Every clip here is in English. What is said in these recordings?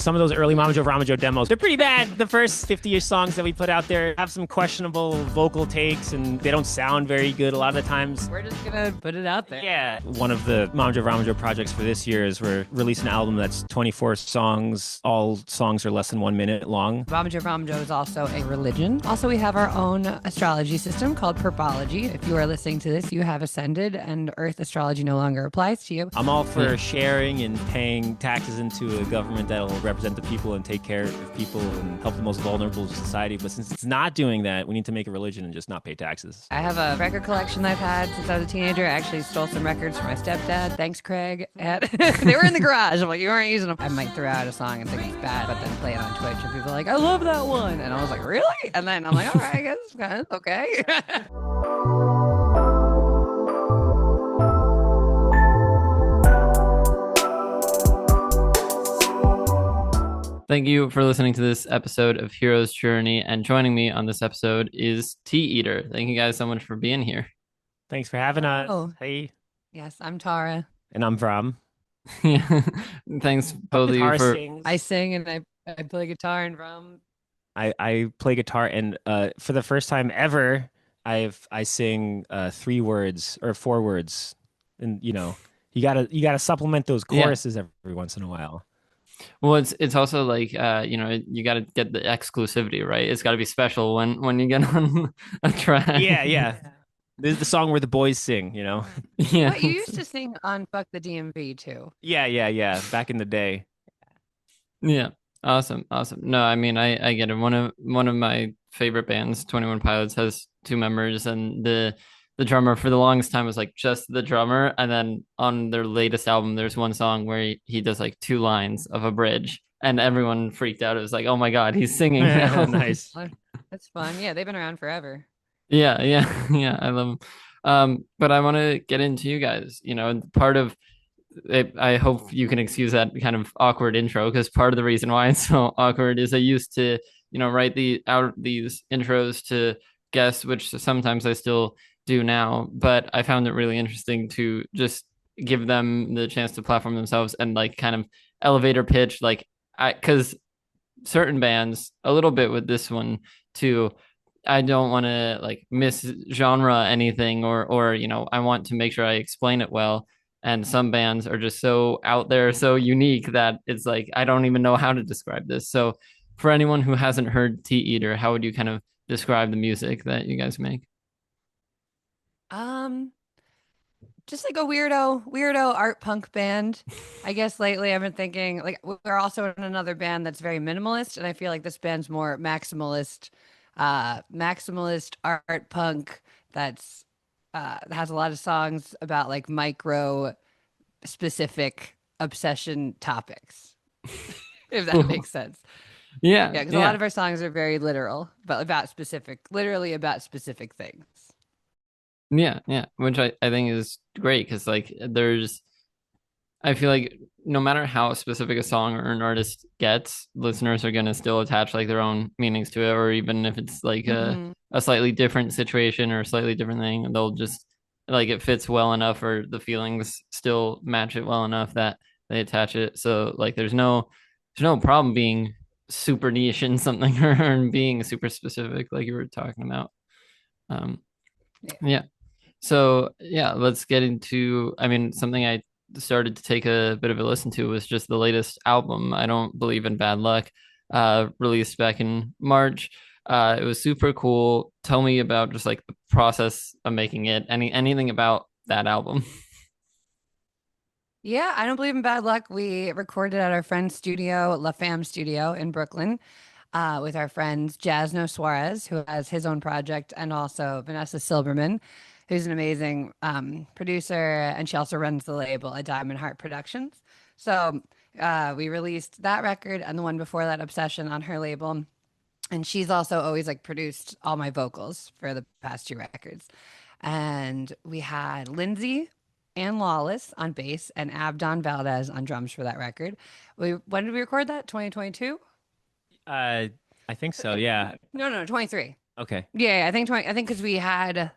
some of those early MamajoeVramajoe demos, they're pretty bad. The first 50-ish songs that we put out there have some questionable vocal takes, and they don't sound very good a lot of the times. We're just gonna put it out there. Yeah. One of the MamajoeVramajoe projects for this year is we're releasing an album that's 24 songs. All songs are less than 1 minute long. MamajoeVramajoe is also a religion. Also, we have our own astrology system called Purpology. If you are listening to this, you have ascended and Earth astrology no longer applies to you. I'm all for sharing and paying taxes into a government that'll represent the people and take care of people and help the most vulnerable of society. But since it's not doing that, we need to make a religion and just not pay taxes. I have a record collection that I've had since I was a teenager. I actually stole some records from my stepdad. Thanks, Craig. They were in the garage. I'm like, you aren't using them. I might throw out a song and think it's bad, but then play it on Twitch and people are like, I love that one. And I was like, really? And then I'm like, all right, I guess it's okay. Thank you for listening to this episode of Hero's Journey, and joining me on this episode is Tea Eater. Thank you guys so much for being here. Thanks for having us. Oh. Hey. Yes, I'm Tarra. And I'm Vram. Yeah. Thanks both of you for... I sing and I play guitar and Vram. I play guitar, and for the first time ever, I sing 3 words or 4 words, and you gotta supplement those choruses every once in a while. Well, it's also like you got to get the exclusivity, right? It's got to be special when you get on a track. Yeah. This is the song where the boys sing, Yeah. What, you used to sing on Fuck the DMV too. Yeah. Back in the day. Yeah. Awesome. No, I mean, I get it. One of my favorite bands, 21 Pilots, has 2 members, and the drummer for the longest time was like just the drummer, and then on their latest album there's one song where he does like 2 lines of a bridge, and everyone freaked out. It was like, oh my god, he's singing now. Nice. That's fun. Yeah, they've been around forever. Yeah, I love them. But I want to get into you guys. Part of it, I hope you can excuse that kind of awkward intro, because part of the reason why it's so awkward is I used to write these intros to guests, which sometimes I still do now, but I found it really interesting to just give them the chance to platform themselves and like kind of elevator pitch, because certain bands, a little bit with this one too, I don't want to like miss genre anything, or I want to make sure I explain it well. And some bands are just so out there, so unique, that it's like I don't even know how to describe this. So for anyone who hasn't heard Tea Eater, how would you kind of describe the music that you guys make? Just like a weirdo art punk band. I guess lately I've been thinking like we're also in another band that's very minimalist, and I feel like this band's more maximalist art punk that's has a lot of songs about like micro specific obsession topics. If that makes sense. Yeah, because a lot of our songs are very literal, but literally about specific things. Yeah, which I think is great, because like I feel like no matter how specific a song or an artist gets, listeners are gonna still attach like their own meanings to it, or even if it's like a slightly different situation or a slightly different thing, they'll just like it fits well enough, or the feelings still match it well enough that they attach it. So like there's no problem being super niche in something or being super specific like you were talking about. Yeah. So yeah, let's get into, I mean, something I started to take a bit of a listen to was just the latest album, I Don't Believe in Bad Luck, released back in March. It was super cool. Tell me about just like the process of making it, anything about that album. Yeah, I Don't Believe in Bad Luck. We recorded at our friend's studio, La Fam Studio in Brooklyn, with our friends Jasno Suarez, who has his own project, and also Vanessa Silberman, who's an amazing producer, and she also runs the label at Diamond Heart Productions. So we released that record and the one before that, Obsession, on her label. And she's also always like produced all my vocals for the past 2 records. And we had Lindsay and Lawless on bass and Abdon Valdez on drums for that record. When did we record that? 2022? I think so, yeah. No, 23. Okay. Yeah, I think because we had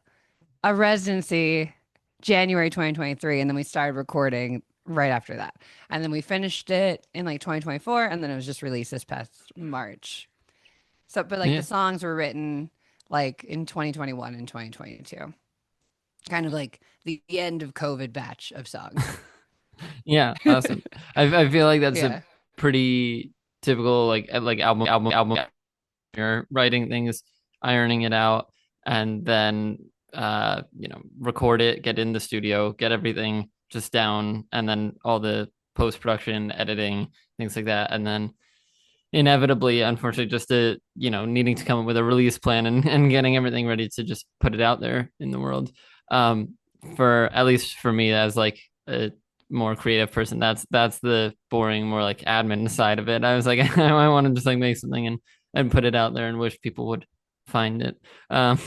a residency January 2023, and then we started recording right after that. And then we finished it in like 2024, and then it was just released this past March. So, but like the Yeah. songs were written like in 2021 and 2022, kind of like the end of COVID batch of songs. Yeah, awesome. I feel like that's a Yeah. pretty typical like album you're writing things, ironing it out, and then record it, get in the studio, get everything just down, and then all the post production, editing, things like that, and then inevitably, unfortunately, just needing to come up with a release plan and getting everything ready to just put it out there in the world. Um, for at least for me as like a more creative person, that's the boring, more like admin side of it. I was like, I want to just like make something and put it out there and wish people would find it. Um,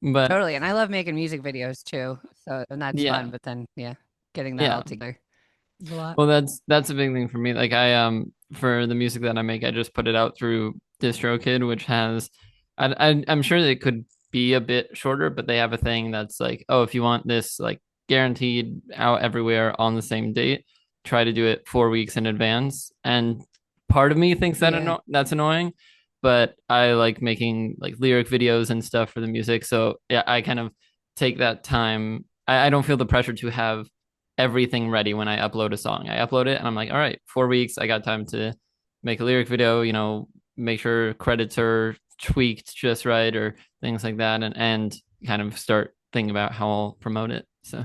but Totally. And I love making music videos too. So, and that's yeah, fun. But then, yeah, getting that yeah. all together is a lot. Well, that's a big thing for me. Like I for the music that I make, I just put it out through DistroKid, which has I'm sure they could be a bit shorter, but they have a thing that's like, oh, if you want this like guaranteed out everywhere on the same date, try to do it 4 weeks in advance. And part of me thinks that Yeah. that's annoying, but I like making like lyric videos and stuff for the music. So yeah, I kind of take that time. I don't feel the pressure to have everything ready when I upload a song. I upload it and I'm like, all right, 4 weeks. I got time to make a lyric video, make sure credits are tweaked just right or things like that and kind of start thinking about how I'll promote it. So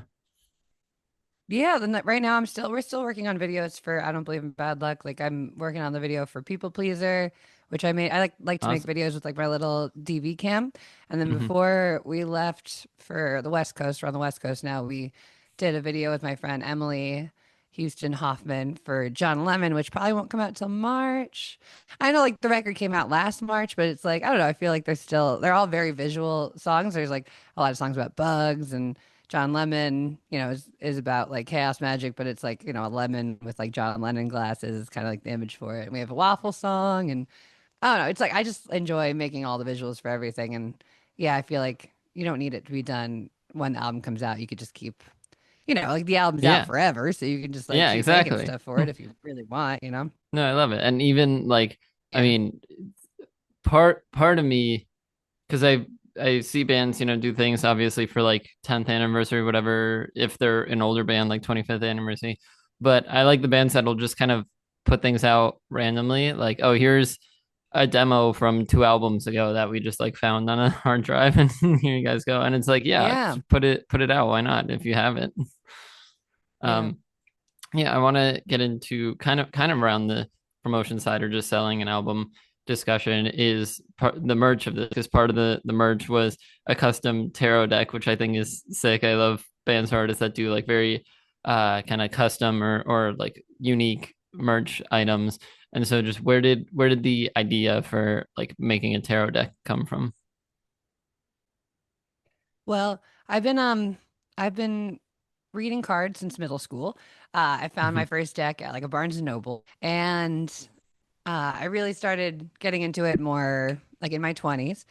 Yeah, then right now we're still working on videos for I Don't Believe in Bad Luck. Like I'm working on the video for People Pleaser, which I like to make awesome. videos with like my little DV cam. And then Hmm. before we left for the West Coast, we're on the West Coast now, we did a video with my friend Emily Houston Hoffman for John Lemon, which probably won't come out till March. I know like the record came out last March, but it's like I don't know, I feel like they're all very visual songs. There's like a lot of songs about bugs and John Lemon, is about like chaos magic, but it's like, a lemon with like John Lennon glasses. It's kind of like the image for it. And we have a waffle song and I don't know. It's like I just enjoy making all the visuals for everything. And yeah, I feel like you don't need it to be done when the album comes out. You could just keep, like the album's out Yeah. forever. So you can just like Yeah, keep making exactly. stuff for it if you really want. No, I love it. And even like, I Yeah. mean, part of me, because I see bands, do things obviously for like 10th anniversary, whatever, if they're an older band, like 25th anniversary. But I like the bands that'll just kind of put things out randomly, like, oh, here's a demo from 2 albums ago that we just like found on a hard drive, and here you guys go. And it's like, yeah, Yeah. put it out. Why not if you have it? Yeah. Um, yeah, I want to get into kind of around the promotion side or just selling an album discussion is the merch of this, because part of the merch was a custom tarot deck, which I think is sick. I love bands or artists that do like very kind of custom or like unique merch items. And so just where did the idea for like making a tarot deck come from? Well, I've been reading cards since middle school. I found my Hmm. first deck at like a Barnes and Noble, and I really started getting into it more like in my 20s.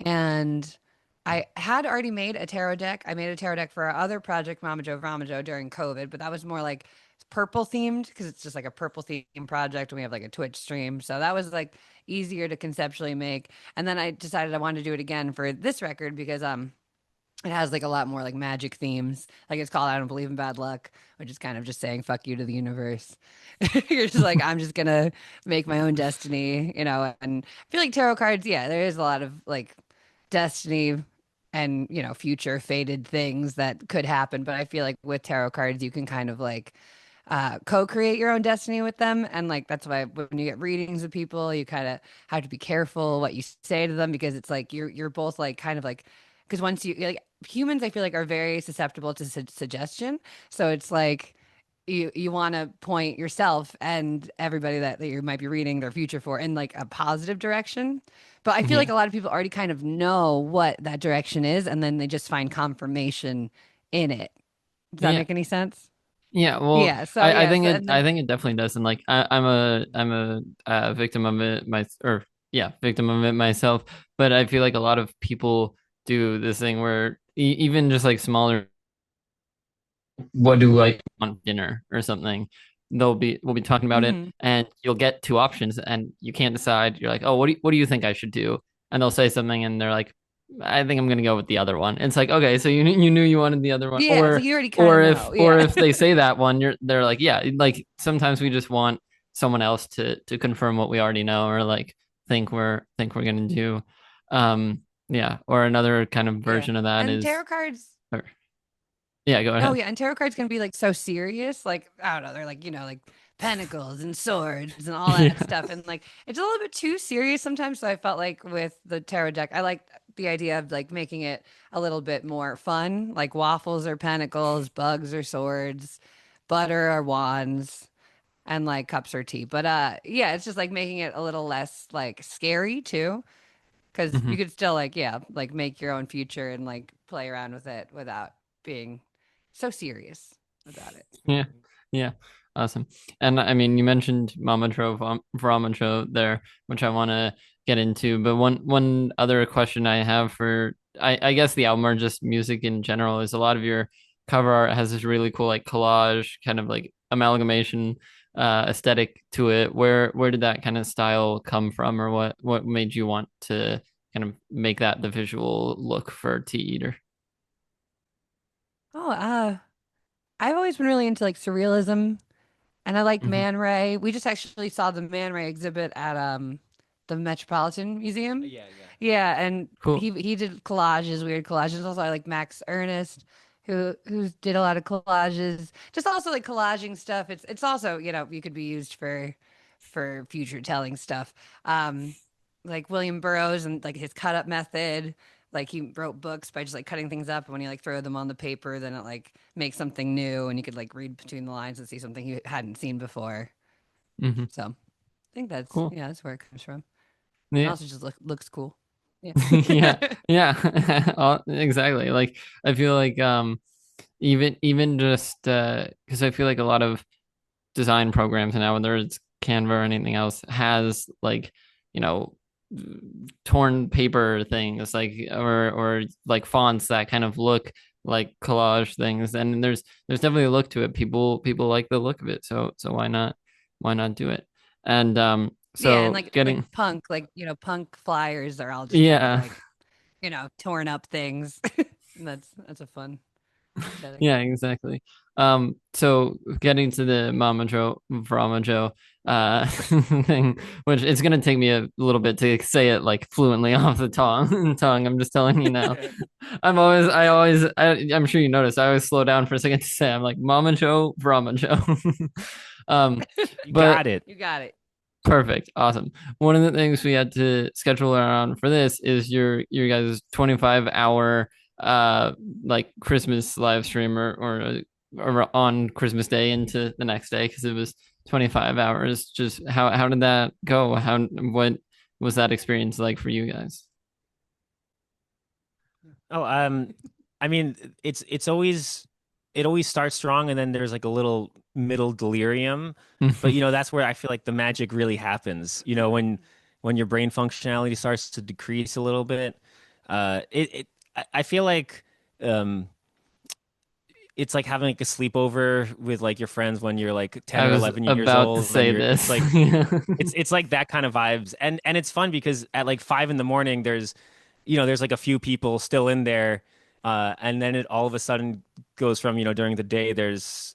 And I had already made a tarot deck. I made a tarot deck for our other project, MamajoeVramajoe, during COVID, but that was more like purple themed because it's just like a purple theme project and we have like a Twitch stream. So that was like easier to conceptually make. And then I decided I wanted to do it again for this record because it has like a lot more like magic themes. Like it's called I Don't Believe in Bad Luck, which is kind of just saying fuck you to the universe. You're just like, I'm just gonna make my own destiny. And I feel like tarot cards, yeah, there is a lot of like destiny and, future fated things that could happen. But I feel like with tarot cards, you can kind of like co-create your own destiny with them. And like that's why when you get readings with people, you kind of have to be careful what you say to them because it's like you're both like kind of like because once you like humans, I feel like are very susceptible to suggestion. So it's like you want to point yourself and everybody that you might be reading their future for in like a positive direction. But I feel like Yeah. a lot of people already kind of know what that direction is, and then they just find confirmation in it. Does that Yeah. make any sense? Yeah, well, Yeah. So I yeah. think So it and I then think it definitely does, and like I'm a victim of it victim of it myself. But I feel like a lot of people do this thing where even just like smaller what do I want dinner or something. We'll be talking about it, Hmm. and you'll get two options, and you can't decide. You're like, oh, what do you think I should do? And they'll say something, and they're like, I think I'm gonna go with the other one. And it's like, okay, so you knew you wanted the other one, Yeah, so you already kind of know. or Yeah. if they say that one, they're like, yeah, like sometimes we just want someone else to confirm what we already know, or like think we're gonna do. Yeah, or another kind of Yeah. version of that And is, tarot cards. or, yeah, go Oh ahead. yeah, and tarot cards can be like so serious. Like I don't know, they're like, like pentacles and swords and all that Yeah. stuff. And like it's a little bit too serious sometimes. So I felt like with the tarot deck, I like the idea of like making it a little bit more fun, like waffles or pentacles, bugs or swords, butter or wands, and like cups or tea. But yeah, it's just like making it a little less like scary too. Because you Mhm. could still like, yeah, like make your own future and like play around with it without being so serious about it. Yeah, yeah, awesome. And I mean, you mentioned MamajoeVramajoe there, which I want to get into. But one other question I have for, I guess the album or just music in general, is a lot of your cover art has this really cool like collage kind of like amalgamation aesthetic to it. Where did that kind of style come from, or what made you want to kind of make that the visual look for Tea Eater? Oh, I've always been really into like surrealism and I like Hmm. Man Ray. We just actually saw the Man Ray exhibit at the Metropolitan Museum. Yeah, yeah. Yeah, and Cool. he did collages, weird collages. Also, I like Max Ernest, who did a lot of collages. Just also like collaging stuff. It's also, you could be used for future telling stuff. Um, like William Burroughs and like his cut up method. Like he wrote books by just like cutting things up, and when you like throw them on the paper, then it like makes something new, and you could like read between the lines and see something you hadn't seen before. Hmm. So I think Cool. that's where it comes from. And Yeah. also just looks cool. Yeah. Yeah, yeah, exactly. Like I feel like even just because I feel like a lot of design programs now, whether it's Canva or anything else, has like, you know, torn paper things like, or like fonts that kind of look like collage things, and there's definitely a look to it. People like the look of it, so why not do it? And Yeah, and so like getting, punk, like punk flyers are all just kind of yeah. like, torn up things. And that's a fun aesthetic. Yeah, exactly. So getting to the Mama Joe Vrama Joe thing, which it's gonna take me a little bit to say it like fluently off the tongue. I'm just telling you now. I'm sure you noticed, I always slow down for a second to say, I'm like Mama Joe Vrama Joe. Um, You got but it. You got it. perfect. Awesome. One of the things we had to schedule around for this is your guys' 25-hour uh like Christmas live stream, or on Christmas Day into the next day, because it was 25 hours. Just how did that go? What was that experience like for you guys? Oh, I mean, it's always it always starts strong, and then there's like a little middle delirium. But that's where I feel like the magic really happens. When your brain functionality starts to decrease a little bit. I feel like um it's like having like a sleepover with like your friends when you're like 10 I or was 11 years about to old, and say you're it's this. like it's like that kind of vibes. And it's fun because at like 5 in the morning there's like a few people still in there, and then it all of a sudden goes from during the day there's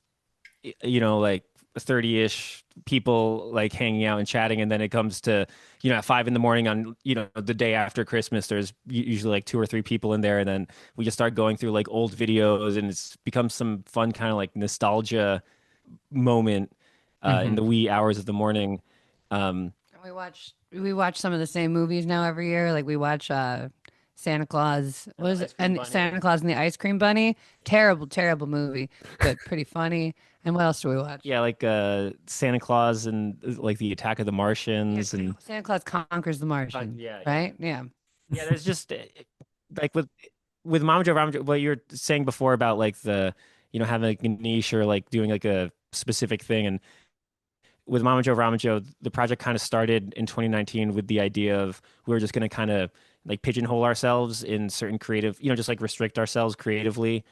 like 30-ish people like hanging out and chatting, and then it comes to at 5 in the morning on the day after Christmas, there's usually like two or three people in there, and then we just start going through like old videos, and it's become some fun kind of like nostalgia moment in Hmm. the wee hours of the morning. um And we watch some of the same movies now every year. Like we watch Santa Claus, and what the is it? Ice Cream And Bunny. Santa Claus and the Ice Cream Bunny. Terrible, terrible movie, but pretty funny. And what else do we watch? Yeah, like Santa Claus and like the Attack of the Yeah, Martians and Santa Claus conquers the Martian, yeah, yeah. right? Yeah. Yeah, there's just like with Mama Joe Ramajoe, what you were saying before about like the having like a niche or like doing like a specific thing. And with Mama Joe Ramajoe, the project kind of started in 2019 with the idea of we were just going to kind of like pigeonhole ourselves in certain creative, just like restrict ourselves creatively,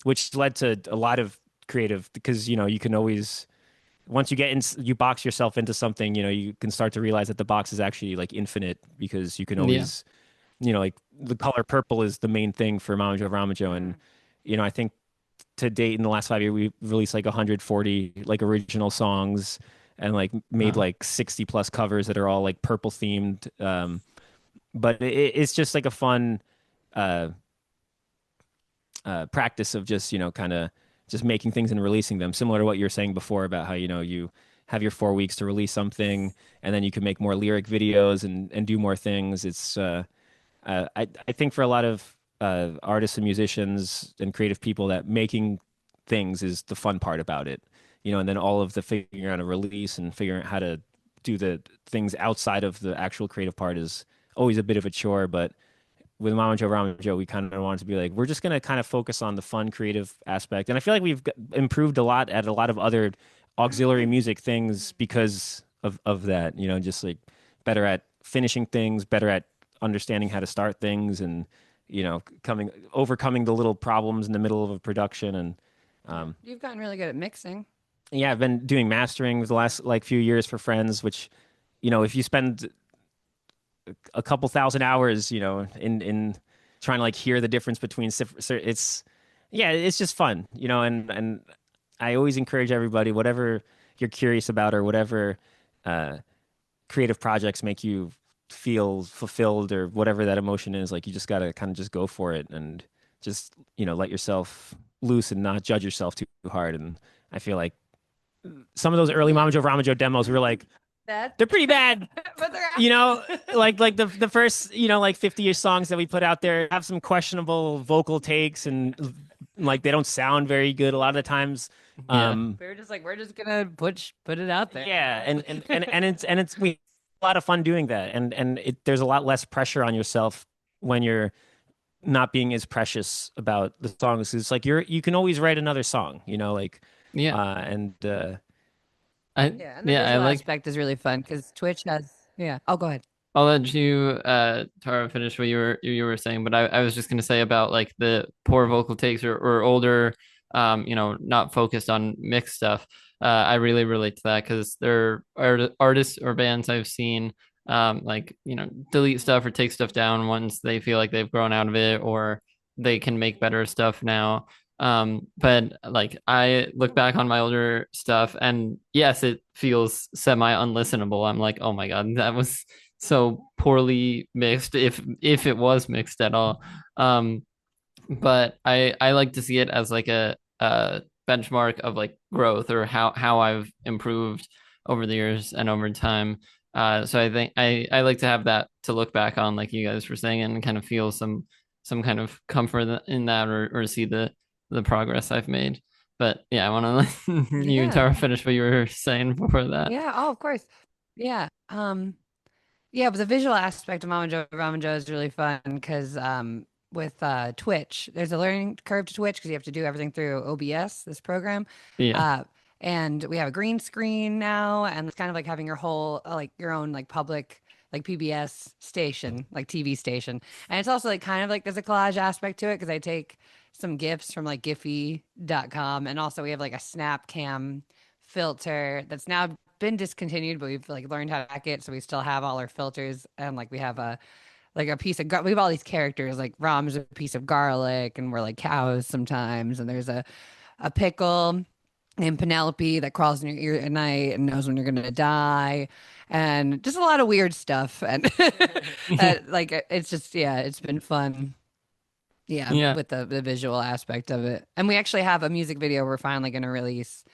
which led to a lot of creative because you can always once you get in, you box yourself into something, you can start to realize that the box is actually like infinite because you can Yeah. always, like the color purple is the main thing for MamajoeVramajoe. And, I think to date in the last 5 years, we released like 140 like original songs and like made Wow. like 60 plus covers that are all like purple themed. But it's just like a fun, uh, practice of just kind of just making things and releasing them, similar to what you were saying before about how you have your 4 weeks to release something and then you can make more lyric videos and do more things. It's I think for a lot of artists and musicians and creative people that making things is the fun part about it, and then all of the figuring out a release and figuring out how to do the things outside of the actual creative part is always a bit of a chore. But with MamajoeVramajoe, we kind of wanted to be like, we're just going to kind of focus on the fun, creative aspect. And I feel like we've improved a lot at a lot of other auxiliary music things because of that, just like better at finishing things, better at understanding how to start things and, overcoming the little problems in the middle of a production. And You've gotten really good at mixing. yeah, I've been doing mastering the last like few years for friends, which, if you spend a couple thousand hours, in trying to like hear the difference between it's yeah, it's just fun, and I always encourage everybody, whatever you're curious about or whatever uh, creative projects make you feel fulfilled or whatever that emotion is, like you just gotta kind of just go for it and just let yourself loose and not judge yourself too hard. And I feel like some of those early MamajoeVramajoe demos were like, they're pretty bad. But they're like the first, like 50-ish songs that we put out there have some questionable vocal takes and like they don't sound very good a lot of the times. Yeah. we were just like, we're just gonna put it out there. Yeah, and it's we a lot of fun doing that. And there's a lot less pressure on yourself when you're not being as precious about the songs. It's like you can always write another song, like Yeah. and Yeah, and the visual aspect is really fun because Twitch has. Yeah. Oh, go ahead. I'll let you, Tara, finish what you were saying, but I was just gonna say about like the poor vocal takes or older, not focused on mixed stuff. I really relate to that because there are artists or bands I've seen, like delete stuff or take stuff down once they feel like they've grown out of it or they can make better stuff now. But like I look back on my older stuff and yes, it feels semi unlistenable. I'm like, oh my God, that was so poorly mixed if it was mixed at all. But I like to see it as like a benchmark of like growth or how I've improved over the years and over time. So I think I like to have that to look back on, like you guys were saying, and kind of feel some kind of comfort in that or see the progress I've made. But yeah, I want to let you, Tara, finish what you were saying before that. Yeah. Oh, of course. Yeah. Yeah, but the visual aspect of MamajoeVramajoe is really fun because with Twitch, there's a learning curve to Twitch because you have to do everything through OBS, this program. Yeah. And we have a green screen now, and it's kind of like having your whole like your own like public like PBS station, like TV station. And it's also like kind of like there's a collage aspect to it because I take some GIFs from like Giphy.com, and also we have like a Snap Cam filter that's now been discontinued, but we've like learned how to hack it, so we still have all our filters. And like we have a piece of we have all these characters, like Rom's a piece of garlic, and we're like cows sometimes. And there's a pickle named Penelope that crawls in your ear at night and knows when you're gonna die, and just a lot of weird stuff. And like it's just it's been fun. Yeah, with the visual aspect of it. And we actually have a music video we're finally gonna release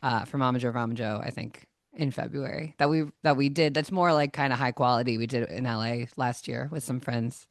for MamajoeVramajoe, I think in February that we did. That's more like kind of high quality. We did it in LA last year with some friends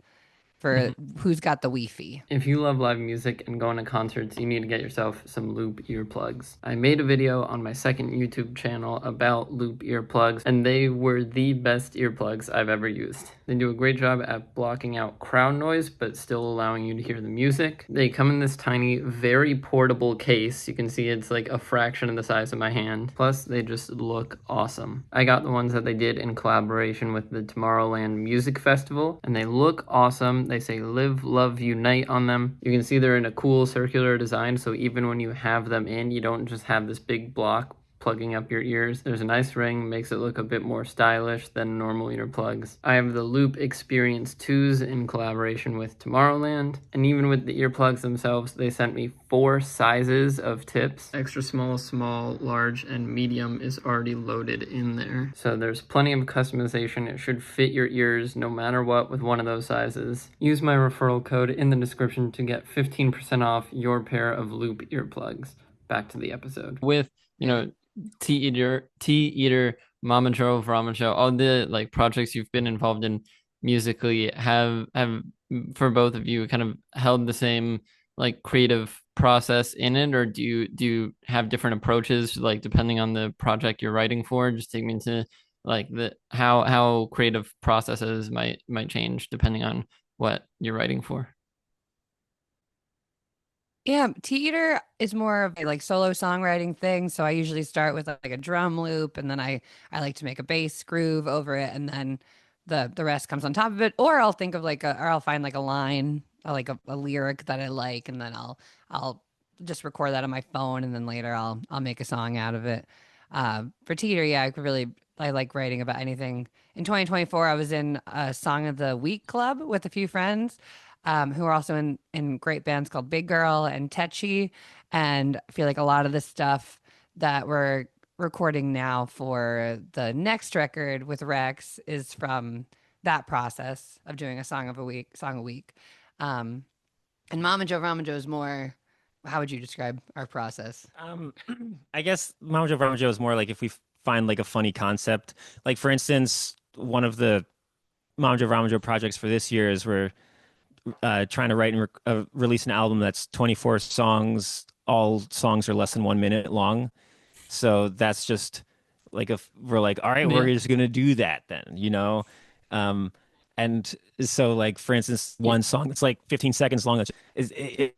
for Who's Got the Wi-Fi. If you love live music and going to concerts, you need to get yourself some Loop earplugs. I made a video on my second YouTube channel about Loop earplugs, and they were the best earplugs I've ever used. They do a great job at blocking out crowd noise, but still allowing you to hear the music. They come in this tiny, very portable case. You can see it's like a fraction of the size of my hand. Plus, they just look awesome. I got the ones that they did in collaboration with the Tomorrowland Music Festival, and they look awesome. They say live, love, unite on them. You can see they're in a cool circular design, so even when you have them in, you don't just have this big block plugging up your ears. There's a nice ring, makes it look a bit more stylish than normal earplugs. I have the Loop Experience 2s in collaboration with Tomorrowland, and even with the earplugs themselves, they sent me 4 sizes of tips. Extra small, small, large, and medium is already loaded in there. So there's plenty of customization. It should fit your ears no matter what with one of those sizes. Use my referral code in the description to get 15% off your pair of Loop earplugs. Back to the episode. With, Tea Eater, MamajoeVramajoe, all the like projects you've been involved in musically have for both of you kind of held the same like creative process in it, or do you have different approaches like depending on the project you're writing for? Just take me into like the how creative processes might change depending on what you're writing for. Yeah, Tea Eater is more of a like solo songwriting thing. So I usually start with like a drum loop, and then I like to make a bass groove over it, and then the rest comes on top of it. Or I'll think of or I'll find like a line, or like a lyric that I like, and then I'll just record that on my phone, and then later I'll make a song out of it. For Tea Eater, yeah, I like writing about anything. In 2024, I was in a Song of the Week club with a few friends who are also in great bands called Big Girl and Tetchy. And I feel like a lot of the stuff that we're recording now for the next record with Rex is from that process of doing a song a week. And MamajoeVramajoe is more, how would you describe our process? I guess MamajoeVramajoe is more like if we find like a funny concept. Like for instance, one of the MamajoeVramajoe projects for this year is we're trying to write and release an album that's 24 songs. All songs are less than 1 minute long. So that's just like we're like, all right, we're just gonna do that then. And so like for instance, one song that's like 15 seconds long.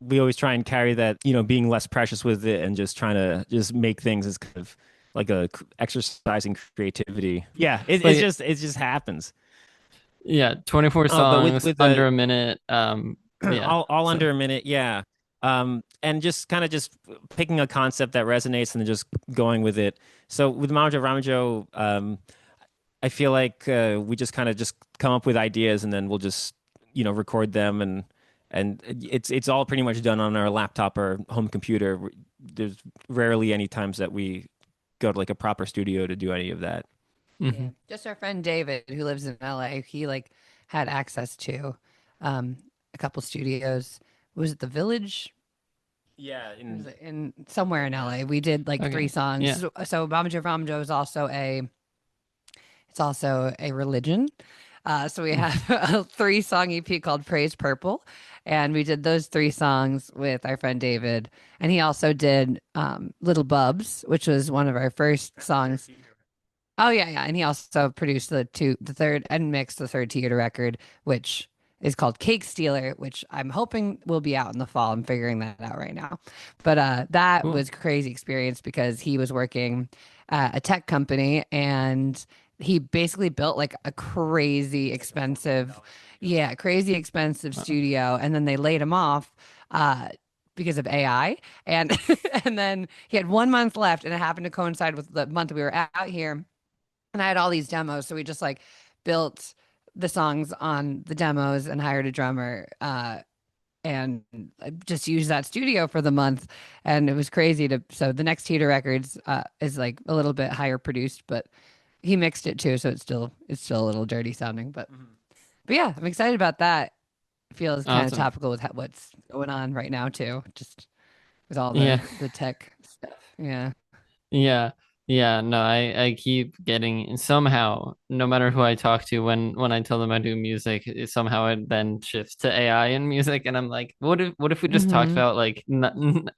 We always try and carry that, being less precious with it and just trying to just make things as kind of like a exercise in creativity. Yeah, it just happens. Yeah, 24 songs with under a minute. All under a minute, yeah. And just kind of just picking a concept that resonates and then just going with it. So with MamajoeVramajoe, I feel like we just kind of just come up with ideas and then we'll just record them, and it's all pretty much done on our laptop or home computer. There's rarely any times that we go to like a proper studio to do any of that. Mm-hmm. Yeah. Just our friend David, who lives in LA, he like had access to a couple studios. Was it the Village? Yeah, in somewhere in LA. We did like 3 songs. Yeah. So MamajoeVramajoe is also a religion. So we have a 3-song EP called Praise Purple, and we did those 3 songs with our friend David. And he also did Little Bubs, which was one of our first songs. Oh yeah. And he also produced the third and mixed the third Tea Eater record, which is called Cake Stealer, which I'm hoping will be out in the fall. I'm figuring that out right now. But that was a crazy experience because he was working at a tech company, and he basically built like a crazy expensive studio, and then they laid him off because of AI. And and then he had 1 month left, and it happened to coincide with the month we were out here. And I had all these demos, so we just like built the songs on the demos and hired a drummer and just used that studio for the month. And it was crazy so the next Tea Eater records is like a little bit higher produced, but he mixed it too, so it's still a little dirty sounding, but yeah, I'm excited about that. It feels kind of topical with what's going on right now too, just with all the tech stuff. Yeah, no, I keep getting somehow, no matter who I talk to, when I tell them I do music, somehow it then shifts to AI in music, and I'm like, what if we just talked about like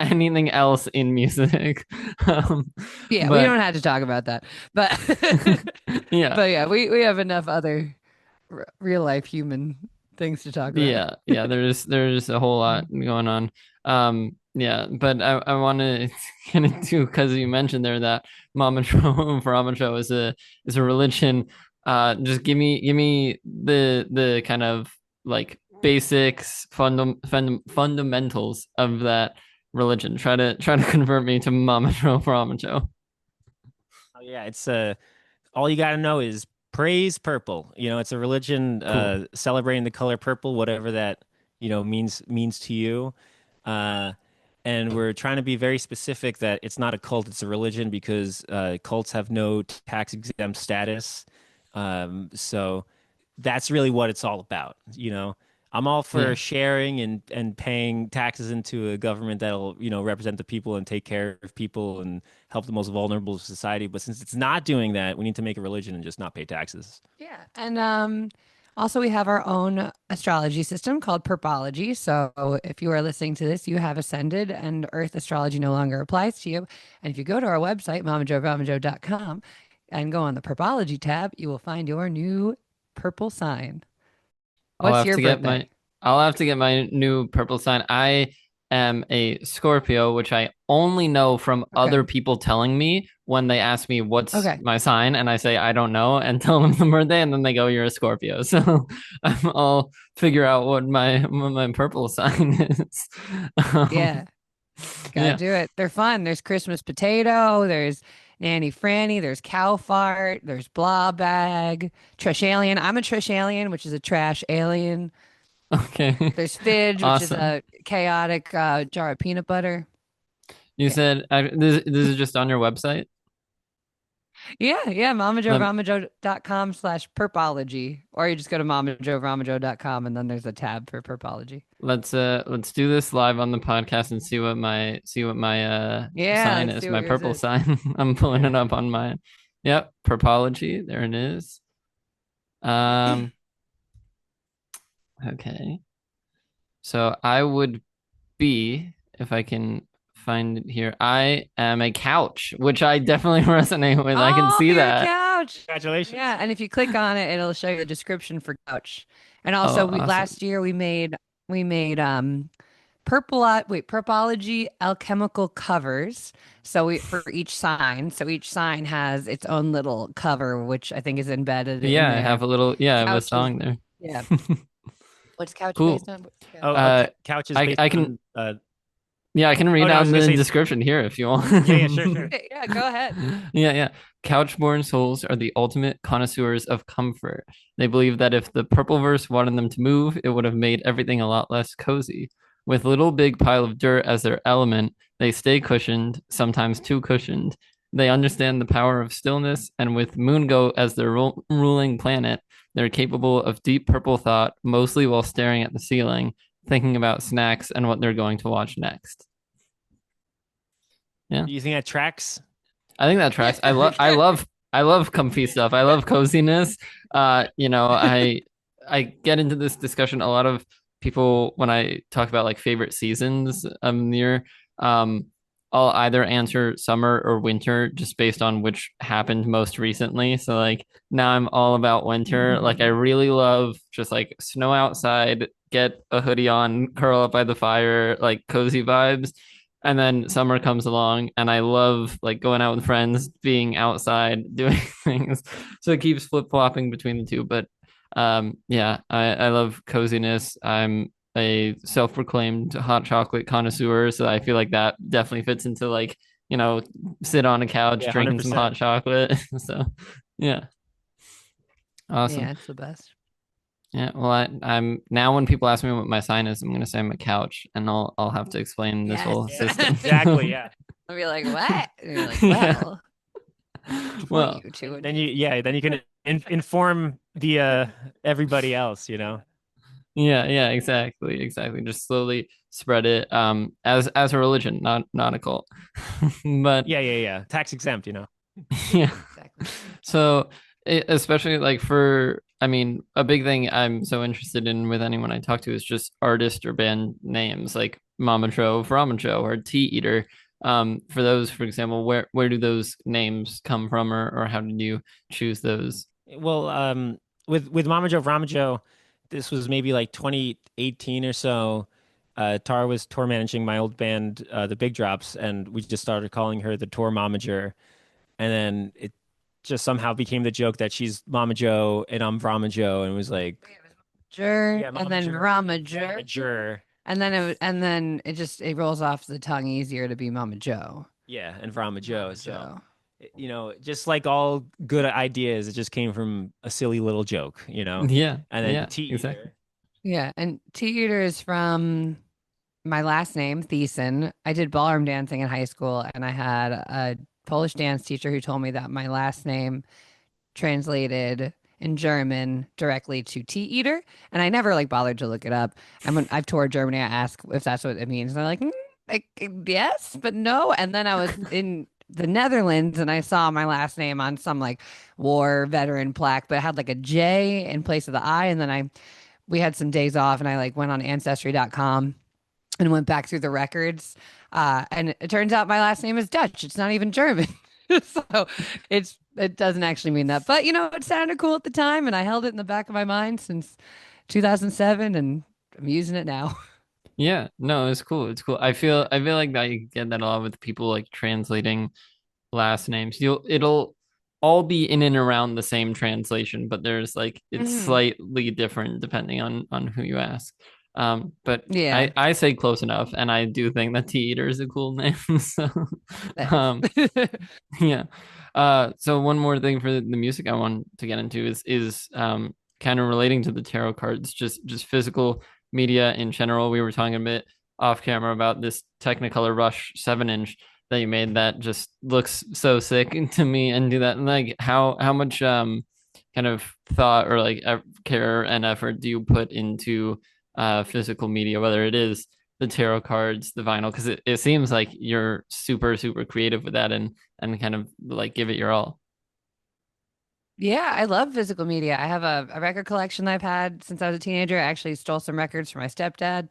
anything else in music? We don't have to talk about that, but but yeah, we have enough other real life human things to talk about. Yeah, there's a whole lot going on. Yeah, but I want to get into, because you mentioned there that MamajoeVramajoe is a religion. Just give me the kind of like basics, fundamentals of that religion. Try to convert me to MamajoeVramajoe. Oh yeah, it's all you got to know is praise purple. It's a religion Cool. celebrating the color purple, whatever that, means to you. Uh and we're trying to be very specific that it's not a cult, it's a religion because cults have no tax exempt status. So that's really what it's all about. I'm all for Yeah. sharing and paying taxes into a government that'll, represent the people and take care of people and help the most vulnerable of society. But since it's not doing that, we need to make a religion and just not pay taxes. Yeah. And also we have our own astrology system called Purpology. So if you are listening to this, you have ascended and Earth astrology no longer applies to you. And if you go to our website, MamajoeVramajoe.com, and go on the Purpology tab, you will find your new purple sign. I'll What's have your to get birthday? my I'll have to get my new purple sign. I am a Scorpio, which I only know from Okay. other people telling me when they ask me what's Okay. my sign, and I say I don't know, and tell them the birthday, and then they go, "You're a Scorpio." So I'll figure out what my purple sign is. Um, Yeah. Gotta yeah. do it. They're fun. There's Christmas potato, there's Nanny Franny, there's cow fart, there's blah bag, trash alien. I'm a trash alien, which is a trash alien. Okay. There's Fidge, which is Awesome. a chaotic jar of peanut butter. You Yeah. said this is just on your website. Yeah. Let MamajoeVramajoe.com/purpology. Or you just go to MamajoeVramajoe.com and then there's a tab for Purpology. let's do this live on the podcast and see what my Yeah, sign let's is, see what my yours purple is. sign. I'm pulling Yeah. it up on my yep, Purpology. There it is. Um, okay. So I would be, if I can find it here, I am a couch, which I definitely resonate with. I can Oh, see you're a that. couch. Congratulations. Yeah, and if you click on it, it'll show you the description for couch. And Oh, also, we awesome. last year we made Purpology alchemical covers. So we for each sign. So each sign has its own little cover, which I think is embedded in Yeah, I there. have a little, yeah, I have a Couch is song there. yeah. What's couch based Cool. on? Oh, couch is I based I can on Yeah, I can read oh no, I out was gonna the say description here if you yeah, sure, want. sure. Yeah, go ahead. Yeah, yeah. Couchborn souls are the ultimate connoisseurs of comfort. They believe that if the Purpleverse wanted them to move, it would have made everything a lot less cozy. With little big pile of dirt as their element, they stay cushioned, sometimes too cushioned. They understand the power of stillness, and with Moongo as their ruling planet, they're capable of deep purple thought, mostly while staring at the ceiling, thinking about snacks and what they're going to watch next. Yeah. Do you think that tracks? I think that Yeah. tracks. I love comfy stuff. I love coziness. I get into this discussion. A lot of people when I talk about like favorite seasons of the year, um, I'll either answer summer or winter just based on which happened most recently. So like now I'm all about winter. Like I really love just like snow outside, get a hoodie on, curl up by the fire, like cozy vibes. And then summer comes along and I love like going out with friends, being outside, doing things. So it keeps flip-flopping between the two. But yeah, I love coziness. I'm a self-proclaimed hot chocolate connoisseur, so I feel like that definitely fits into like, you know, sit on a couch Yeah, drinking some 100%. hot chocolate. So yeah, awesome. Yeah, it's the best. Yeah, well, I'm now when people ask me what my sign is, I'm gonna say I'm a couch, and I'll have to explain this Yes. whole Yeah, system. exactly. Yeah. I'll be like, what? And you're like, Yeah. well, point Well, you to it. Then you can inform the everybody else. yeah, exactly. Just slowly spread it as a religion, not a cult. But Yeah. Tax exempt. yeah. Exactly. So especially like for I mean, a big thing I'm so interested in with anyone I talk to is just artist or band names like Mama Joe, Vramajoe, or Tea Eater. For those, for example, where do those names come from, or how did you choose those? Well, with MamajoeVramajoe, this was maybe like 2018 or so. Tara was tour managing my old band, the Big Drops, and we just started calling her the tour momager. And then it just somehow became the joke that she's Mama Joe and I'm Vramajoe, and it was like Yeah, and then Mamajoe. Vramajoe. Mamajoe. And then it rolls off the tongue easier to be Mama Joe. Yeah, and Vramajoe. Mama So, Joe. just like all good ideas, it just came from a silly little joke, Yeah, And then yeah, Tea exactly. Eater. Yeah, and Tea Eater is from my last name, Thiessen. I did ballroom dancing in high school, and I had a Polish dance teacher who told me that my last name translated in German directly to tea eater. And I never like bothered to look it up. I've toured Germany. I ask if that's what it means. And they're like, like, yes, but no. And then I was in the Netherlands and I saw my last name on some like war veteran plaque, but it had like a J in place of the I. And then we had some days off and I like went on ancestry.com and went back through the records. And it turns out my last name is Dutch. It's not even German. So it doesn't actually mean that. But it sounded cool at the time and I held it in the back of my mind since 2007 and I'm using it now. Yeah, no, it's cool. It's cool. I feel like I get that a lot with people like translating last names. It'll all be in and around the same translation, but there's like it's Mhm. slightly different depending on who you ask. But Yeah. I say close enough, and I do think that Tea Eater is a cool name. So, Thanks. um, yeah. So one more thing for the music I want to get into is kind of relating to the tarot cards, just physical media in general. We were talking a bit off camera about this Technicolor Rush 7-inch that you made that just looks so sick to me, and do that. And like how much kind of thought or like care and effort do you put into physical media, whether it is the tarot cards, the vinyl, because it seems like you're super creative with that, and kind of like give it your all. Yeah, I love physical media. I have a record collection that I've had since I was a teenager. I actually stole some records from my stepdad.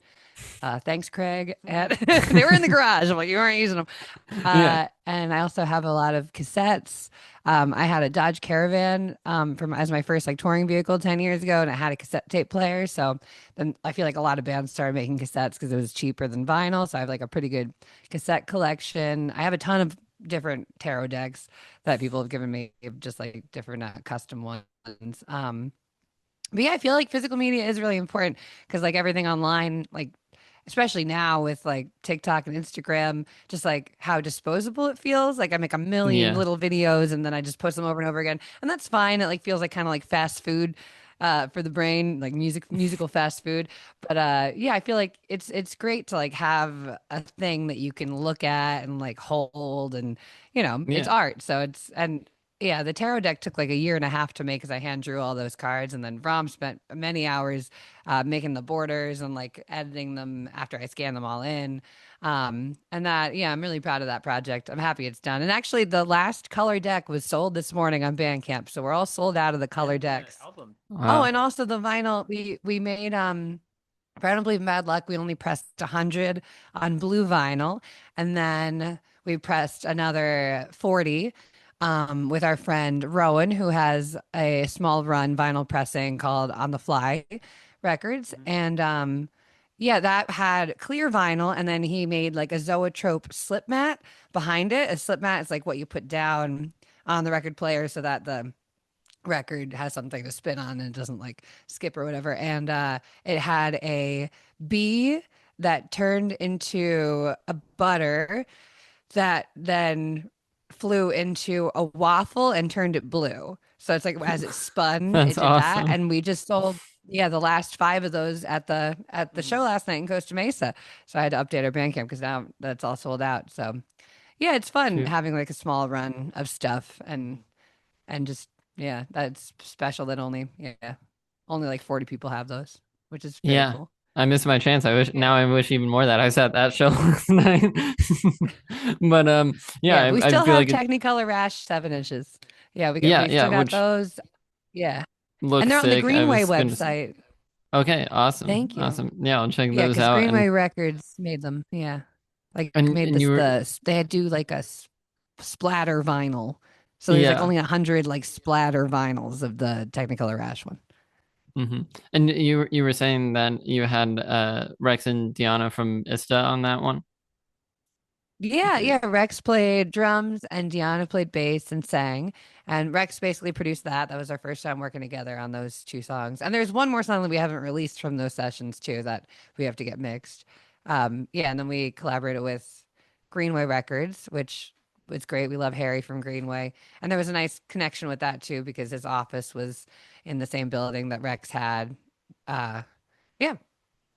Thanks, Craig. And they were in the garage. I'm like, you weren't using them. Yeah. And I also have a lot of cassettes. I had a Dodge Caravan from as my first like touring vehicle 10 years ago, and it had a cassette tape player. So then I feel like a lot of bands started making cassettes because it was cheaper than vinyl. So I have like a pretty good cassette collection. I have a ton of different tarot decks that people have given me, just like different custom ones. But yeah, I feel like physical media is really important because like everything online, like especially now with like TikTok and Instagram, just like how disposable it feels. Like I make a million Yeah. little videos and then I just post them over and over again. And that's fine. It like feels like kind of like fast food for the brain, like musical fast food. But yeah, I feel like it's great to like have a thing that you can look at and like hold and it's Yeah. art. So it's and yeah, the tarot deck took like a year and a half to make because I hand drew all those cards, and then Vram spent many hours making the borders and like editing them after I scanned them all in. And that, yeah, I'm really proud of that project. I'm happy it's done. And actually, the last color deck was sold this morning on Bandcamp, so we're all sold out of the color And the decks. album. Oh, Wow. and also the vinyl we made I don't believe in bad luck. We only pressed 100 on blue vinyl, and then we pressed another 40 with our friend Rowan, who has a small run vinyl pressing called On the Fly Records. Mhm. And yeah, that had clear vinyl, and then he made like a zoetrope slip mat behind it. A slip mat is like what you put down on the record player so that the record has something to spin on and it doesn't like skip or whatever. And it had a bee that turned into a butter that then flew into a waffle and turned it blue. So it's like as it spun, That's it did that. awesome. And we just sold the last five of those at the Mhm. show last night in Costa Mesa. So I had to update our Bandcamp because now that's all sold out. So yeah, it's fun Shoot. having like a small run of stuff and just yeah, that's special that only like 40 people have those, which is very Yeah. cool. I missed my chance. Yeah. I wish even more that I was at that show last night. But yeah, Yeah, but we I still feel have like it. Technicolor Rash 7 inches. Yeah, Yeah, we yeah, still got which those. Yeah. And looks they're on the sick. I Greenway was gonna. website. Okay, awesome, Thank you. awesome. Yeah, I'll check Yeah, those because out. Greenway Records made them. Yeah. Like made And you were they had do like splatter vinyl. So there's like yeah. only 100 like splatter vinyls of the Technicolor Rash one. Hmm. And you were saying that you had Rex and Diana from ISTA on that one. Yeah, Okay. yeah. Rex played drums and Deanna played bass and sang. And Rex basically produced that. That was our first time working together on those two songs. And there's one more song that we haven't released from those sessions too that we have to get mixed. Yeah, and then we collaborated with Greenway Records, which was great. We love Harry from Greenway. And there was a nice connection with that too, because his office was in the same building that Rex had. Uh, yeah,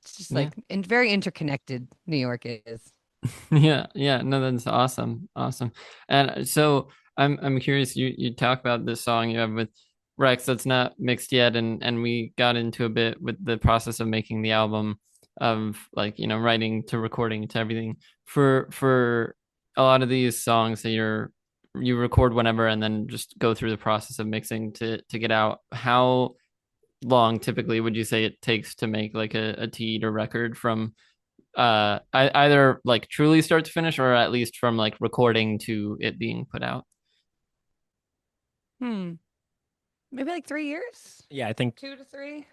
it's just Yeah. like very interconnected New York is. Yeah. No, that's awesome. Awesome. And so I'm curious, you talk about this song you have with Rex that's not mixed yet, and we got into a bit with the process of making the album, of like, writing to recording to everything. For a lot of these songs that you record whenever and then just go through the process of mixing to get out. How long typically would you say it takes to make like a Tea Eater record, from either like truly start to finish, or at least from like recording to it being put out? Hmm. Maybe like 3 years, Yeah, I think 2 to 3.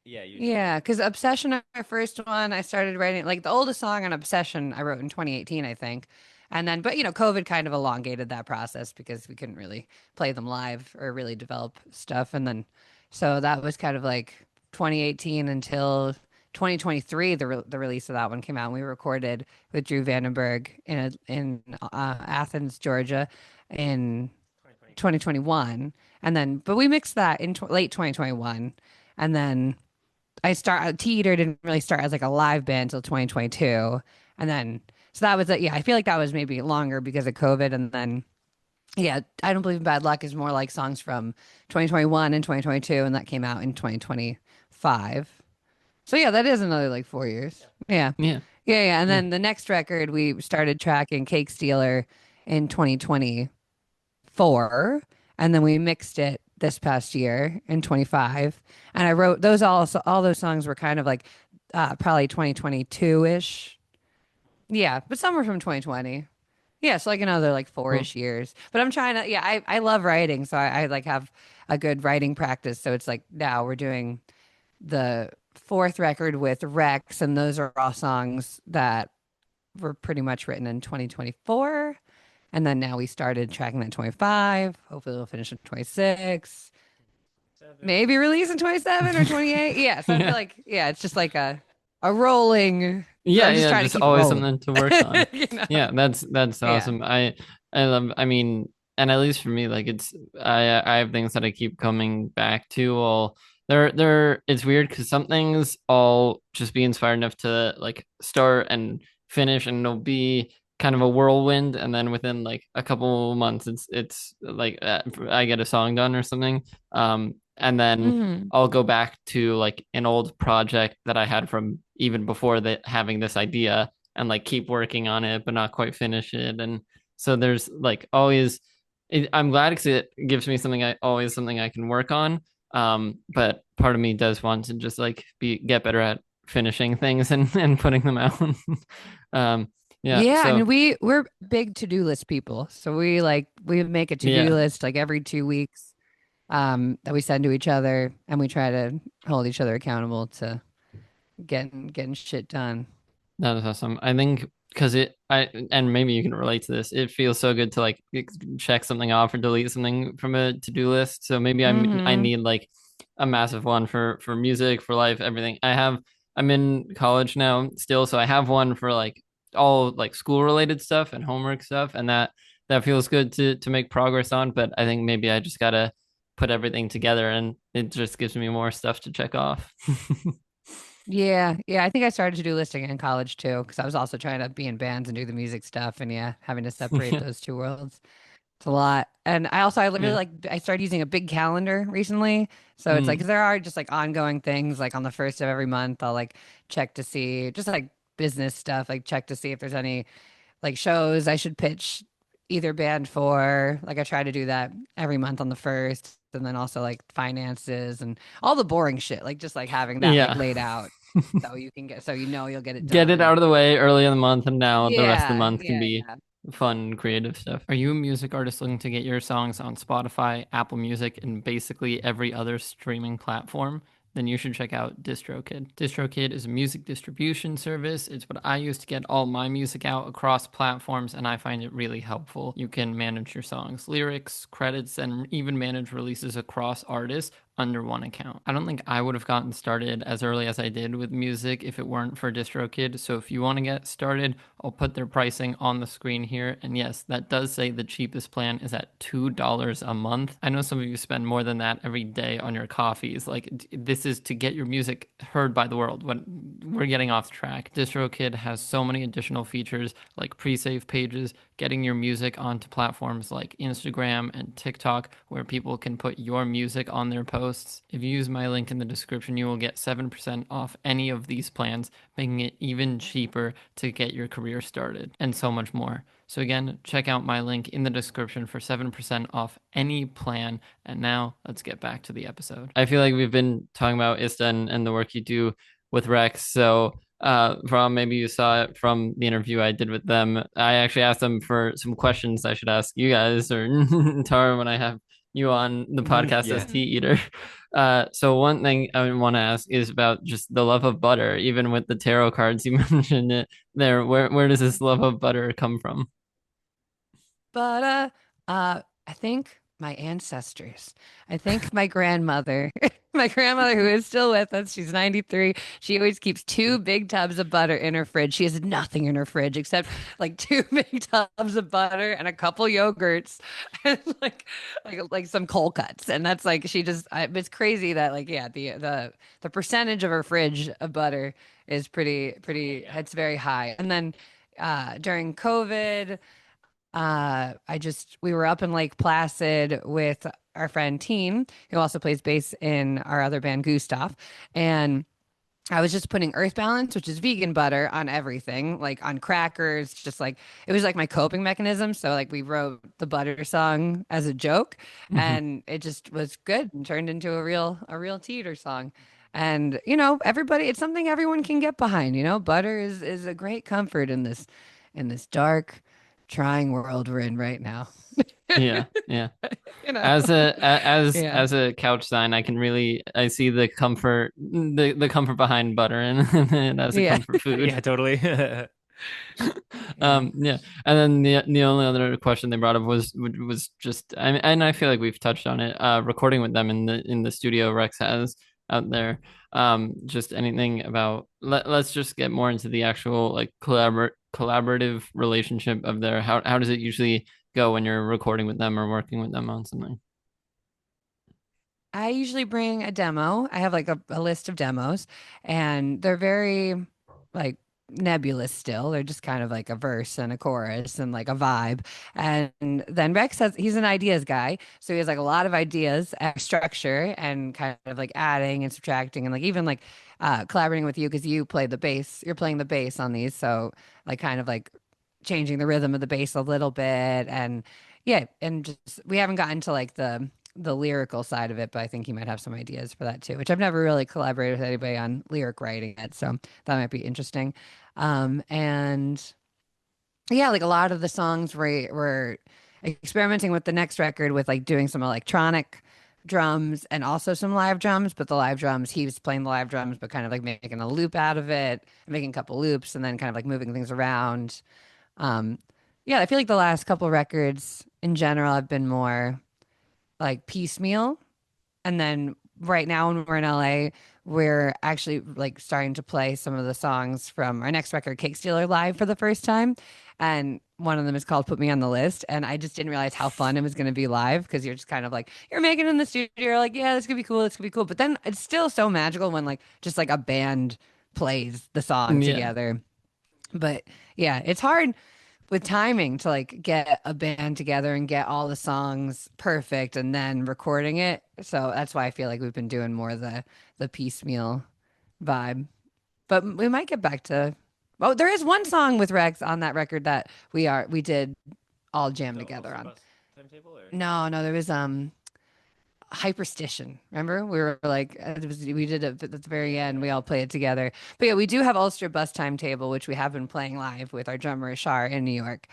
yeah, usually. Yeah, because Obsession, our first one, I started writing like the oldest song on Obsession, I wrote in 2018, I think. And then, but COVID kind of elongated that process because we couldn't really play them live or really develop stuff. And then, so that was kind of like 2018 until 2023, the release of that one came out. And we recorded with Drew Vandenberg in Athens, Georgia in 2021. And then, but we mixed that in late 2021. And then Tea Eater didn't really start as like a live band until 2022. And then, so that was it. Yeah, I feel like that was maybe longer because of COVID. And then, yeah, I Don't Believe in Bad Luck is more like songs from 2021 and 2022. And that came out in 2025. So yeah, that is another like 4 years. Yeah. Yeah. Yeah. And Yeah. then the next record, we started tracking Cake Stealer in 2024, and then we mixed it this past year in 25. And I wrote those all those songs were kind of like probably 2022-ish. Yeah, but some were from 2020. Yeah, so like another like Cool. 4-ish years. But I'm trying to, yeah, I love writing, so I like have a good writing practice. So it's like now we're doing the fourth record with Rex, and those are all songs that were pretty much written in 2024. And then now we started tracking that 25. Hopefully we'll finish in 26. Maybe release in 27 or 28. Yeah. So I feel Yeah. like, yeah, it's just like a rolling. Yeah, I'm just yeah, trying to just keep it always rolling. something to work on. You know? Yeah, that's Yeah. awesome. I love, I mean, and at least for me, like I have things that I keep coming back to. Well, they're it's weird because some things I'll just be inspired enough to like start and finish, and it'll be kind of a whirlwind, and then within like a couple months it's like I get a song done or something. And then Hmm. I'll go back to like an old project that I had from even before that, having this idea, and like keep working on it but not quite finish it. And so there's like always, I'm glad because it gives me something I can work on. But part of me does want to just like get better at finishing things and putting them out. um yeah, Yeah, so and we're big to-do list people. So we make a to-do yeah. list like every 2 weeks that we send to each other, and we try to hold each other accountable to getting shit done. That is awesome. I think because and maybe you can relate to this. It feels so good to like check something off or delete something from a to-do list. So maybe I Hmm. need like a massive one for music, for life, everything. I'm in college now still, so I have one for like all like school related stuff and homework stuff, and that feels good to make progress on. But I think maybe I just gotta put everything together, and it just gives me more stuff to check off. Yeah, yeah. I think I started to do listing in college too, because I was also trying to be in bands and do the music stuff, and yeah, having to separate Yeah. those two worlds. It's a lot. And I really Yeah. like I started using a big calendar recently. So it's like 'cause Mm. there are just like ongoing things like on the first of every month, I'll like check to see just like business stuff, like check to see if there's any like shows I should pitch either band for. Like I try to do that every month on the first, and then also like finances and all the boring shit, like just like having that like Yeah. laid out so you can get so you'll get it Get it done. out of the way early in the month, and now the rest of the Yeah, month can yeah, be yeah. fun, creative stuff. Are you a music artist looking to get your songs on Spotify, Apple Music, and basically every other streaming platform? then you should check out DistroKid. DistroKid is a music distribution service. It's what I use to get all my music out across platforms, and I find it really helpful. You can manage your songs, lyrics, credits, and even manage releases across artists under one account. I don't think I would have gotten started as early as I did with music if it weren't for DistroKid. So if you want to get started, I'll put their pricing on the screen here. And yes, that does say the cheapest plan is at $2 a month. I know some of you spend more than that every day on your coffees. Like, this is to get your music heard by the world. When we're getting off track, DistroKid has so many additional features like pre-save pages, getting your music onto platforms like Instagram and TikTok, where people can put your music on their posts. If you use my link in the description, you will get 7% off any of these plans, making it even cheaper to get your career started, and so much more. So again, check out my link in the description for 7% off any plan. And now let's get back to the episode. I feel like we've been talking about ISTA and the work you do with Rex. So Vram, maybe you saw it from the interview I did with them. I actually asked them for some questions I should ask you guys or Tarra when I have you on the podcast as Tea Eater. So one thing I want to ask is about just the love of butter. Even with the tarot cards, you mentioned it there. Where does this love of butter come from? But I think my ancestors. I think my grandmother, my grandmother who is still with us, she's 93. She always keeps 2 big tubs of butter in her fridge. She has nothing in her fridge except like 2 big tubs of butter and a couple yogurts and like some cold cuts. And that's like it's crazy that like yeah, the percentage of her fridge of butter is pretty it's very high. And then during COVID, we were up in Lake Placid with our friend Teen, who also plays bass in our other band Gustav. And I was just putting Earth Balance, which is vegan butter, on everything, like on crackers, just like it was like my coping mechanism. So like we wrote the butter song as a joke, and it just was good and turned into a real Tea Eater song. And everybody, it's something everyone can get behind. Butter is a great comfort in this dark, trying world we're in right now. Yeah. As Yeah. a couch sign, I see the comfort behind butter and as a Yeah. comfort food. Yeah, totally. Yeah. And then the only other question they brought up was just and I feel like we've touched on it, recording with them in the studio Rex has out there. Just anything about let's just get more into the actual like collaborative relationship of their how does it usually go when you're recording with them or working with them on something? I usually bring a demo. I have like a list of demos, and they're very like nebulous still. They're just kind of like a verse and a chorus and like a vibe. And then Rex he's an ideas guy. So he has like a lot of ideas, structure, and kind of like adding and subtracting and like even like collaborating with you because you play the bass. You're playing the bass on these. So like kind of like changing the rhythm of the bass a little bit. And yeah, and just we haven't gotten to like the lyrical side of it, but I think he might have some ideas for that too, which I've never really collaborated with anybody on lyric writing yet. So that might be interesting. And yeah, like a lot of the songs we're experimenting with the next record with like doing some electronic drums and also some live drums, but the live drums, he was playing the live drums, but kind of like making a loop out of it, making a couple loops and then kind of like moving things around. Um, yeah, I feel like the last couple records in general have been more like piecemeal. And then right now when we're in LA, we're actually like starting to play some of the songs from our next record, Cake Stealer, live for the first time. And one of them is called Put Me on the List. And I just didn't realize how fun it was going to be live because you're just kind of like, you're making it in the studio. You're like, yeah, this could be cool. This could be cool. But then it's still so magical when like just like a band plays the song Yeah. together. But yeah, it's hard with timing to like get a band together and get all the songs perfect and then recording it. So that's why I feel like we've been doing more the piecemeal vibe. But we might get back to oh, there is one song with Rex on that record that we did all jam together on. Timetable or? No, there was Hyperstition. Remember? We were like, we did it at the very end. We all played it together. But yeah, we do have Ulster Bus Timetable, which we have been playing live with our drummer Shar in New York.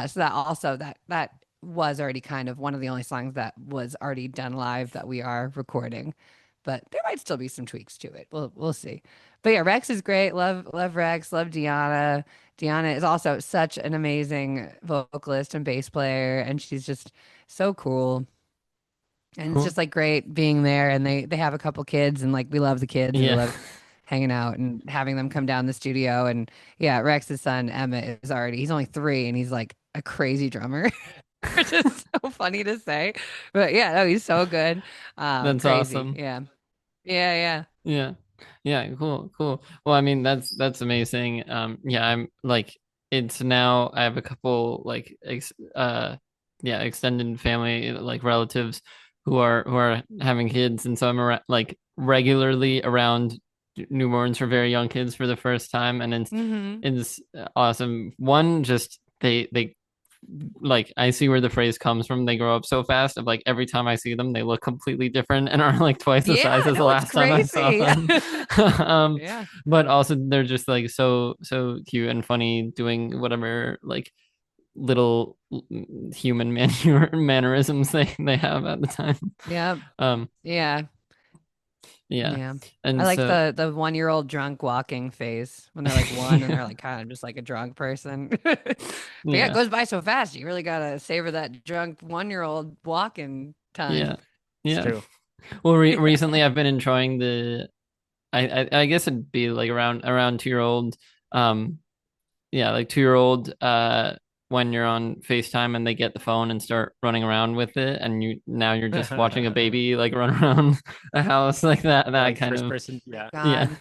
So that also that was already kind of one of the only songs that was already done live that we are recording. but there might still be some tweaks to it. We'll see. But yeah, Rex is great. Love Rex. Love Deanna. Deanna is also such an amazing vocalist and bass player, and she's just so cool. And it's Cool. just like great being there. And they have a couple kids, and like we love the kids. We Yeah. love hanging out and having them come down the studio. And yeah, Rex's son Emmett is already he's only 3, and he's like a crazy drummer, which is so funny to say. But yeah, no, he's so good. That's Crazy. awesome. Yeah. Yeah, yeah. Yeah. Yeah, cool. Well, I mean, that's amazing. Yeah, I'm like it's now I have a couple like yeah, extended family like relatives who are having kids, and so I'm like regularly around newborns for very young kids for the first time, and Mm-hmm. it's awesome. One, just they like I see where the phrase comes from. They grow up so fast. Of like every time I see them, they look completely different and are like twice the size Yeah, as the no, it's last time I saw crazy. them. um, Yeah. but also they're just like so cute and funny, doing whatever like little human mannerisms they have at the time. Yeah. Um, Yeah. yeah, Yeah. I and like so the 1-year-old drunk walking phase when they're like one and yeah, they're like kind of just like a drunk person. But yeah, it yeah, goes by so fast. You really gotta savor that drunk 1-year-old walking time. yeah, It's yeah. true. Well, Yeah. recently I've been enjoying the I guess it'd be like around 2-year old yeah, like 2-year old when you're on FaceTime and they get the phone and start running around with it, and you're just watching a baby like run around a house like that Like kind first of person. Yeah. yeah. God.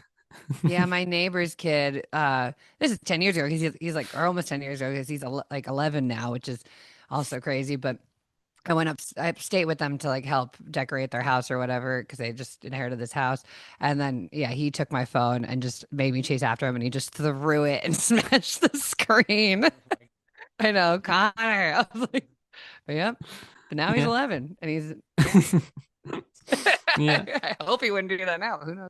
Yeah, my neighbor's kid, this is 10 years ago. He's like, or almost 10 years ago because like 11 now, which is also crazy. But I went upstate with them to like help decorate their house or whatever because they just inherited this house. And then yeah, he took my phone and just made me chase after him, and he just threw it and smashed the screen. I know, Connor. I was like, but yep. But now he's Yeah. 11 and he's yeah. Yeah. I hope he wouldn't do that now. Who knows?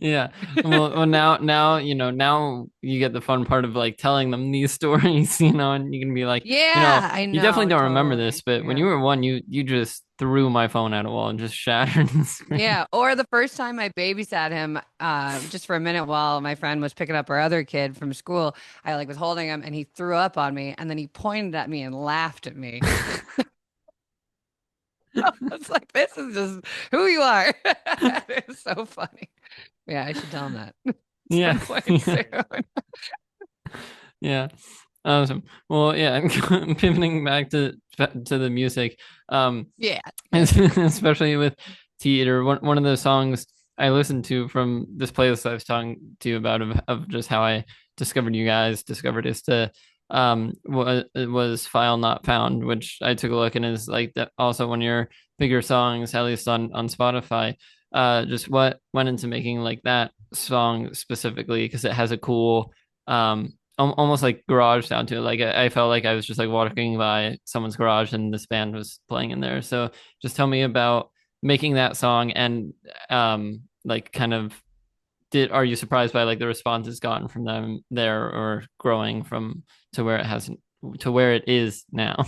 Yeah. Well, now, now you get the fun part of like telling them these stories, and you can be like, Yeah, I you definitely know, don't remember this, totally. but when Yeah. you were one, you just threw my phone at a wall and just shattered the screen. Yeah, or the first time I babysat him, just for a minute while my friend was picking up our other kid from school, I like was holding him and he threw up on me and then he pointed at me and laughed at me. I was like, this is just who you are. It was so funny. Yeah, I should tell him that at some Yeah. point Yeah. soon. Yeah. Awesome. Well, yeah, pivoting back to the music, Yeah, yeah. especially with Tea Eater, one of the songs I listened to from this playlist I was talking to you about of just how I discovered you guys, discovered ISTA, was File Not Found, which I took a look and is like that also one of your bigger songs, at least on Spotify. Just what went into making like that song specifically, because it has a cool almost like garage sound to it. Like I felt like I was just like walking by someone's garage and this band was playing in there. So just tell me about making that song, and like kind of are you surprised by like the response it's gotten from them there, or growing from to where it hasn't to where it is now?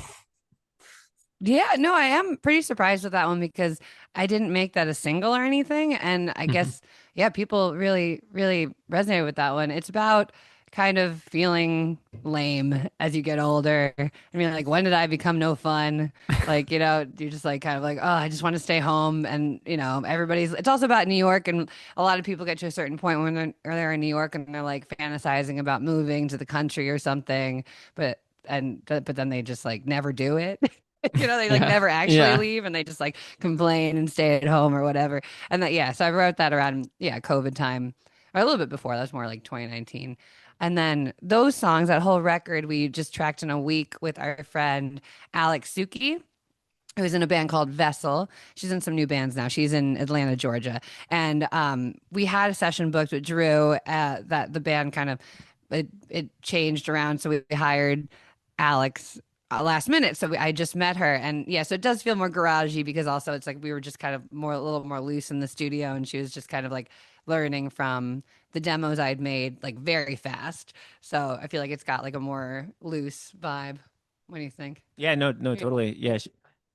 Yeah, no, I am pretty surprised with that one because I didn't make that a single or anything. And I guess, yeah, people really, really resonate with that one. It's about kind of feeling lame as you get older. I mean, like, when did I become no fun? Like, you're just like kind of like, oh, I just want to stay home. And, it's also about New York. And a lot of people get to a certain point when they're in New York and they're like fantasizing about moving to the country or something. But then they just like never do it. They like Yeah, never actually yeah. leave and they just like complain and stay at home or whatever. And that, yeah, so I wrote that around, yeah, COVID time or a little bit before. That was more like 2019. And then those songs, that whole record, we just tracked in a week with our friend Alex Suki, who's in a band called Vessel. She's in some new bands now. She's in Atlanta, Georgia. And we had a session booked with Drew that the band kind of it changed around. So we hired Alex last minute. So I just met her, and yeah, so it does feel more garagey because also it's like we were just kind of a little more loose in the studio, and she was just kind of like learning from the demos I'd made like very fast. So I feel like it's got like a more loose vibe. What do you think? Yeah. No. Yeah. Totally. Yeah.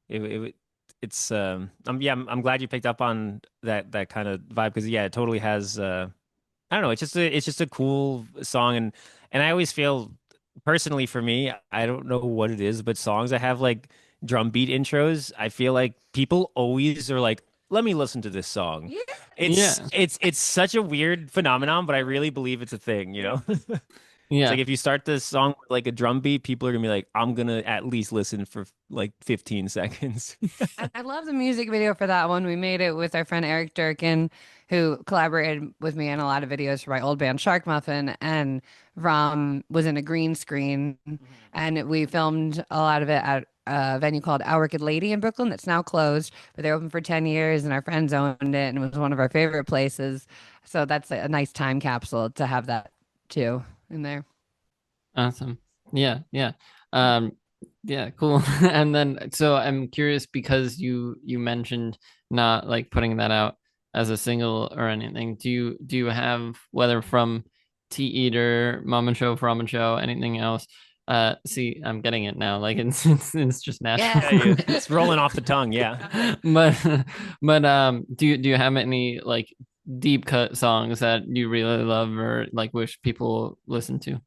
It I'm glad you picked up on that kind of vibe because yeah, it totally has I don't know, it's just a cool song and I always feel personally for me, I don't know what it is, but songs that have like drum beat intros, I feel like people always are like, let me listen to this song. Yeah. Yeah. It's such a weird phenomenon, but I really believe it's a thing, you know? It's Yeah. like if you start this song with like a drum beat, people are gonna be like, I'm gonna at least listen for like 15 seconds. And I love the music video for that one. We made it with our friend Eric Durkin, who collaborated with me in a lot of videos for my old band Shark Muffin. And Vram was in a green screen, and we filmed a lot of it at a venue called Our Wicked Lady in Brooklyn that's now closed, but they're open for 10 years, and our friends owned it, and it was one of our favorite places. So that's a nice time capsule to have that too in there. Awesome. Yeah, yeah. Um, yeah, cool. And then so I'm curious because you mentioned not like putting that out as a single or anything. Do you have whether from Tea Eater, Mama Joe, Frama Joe, anything else? See, I'm getting it now. Like it's just Yes. Yeah, natural. it's rolling off the tongue, yeah. But do you have any like deep cut songs that you really love or like wish people listen to?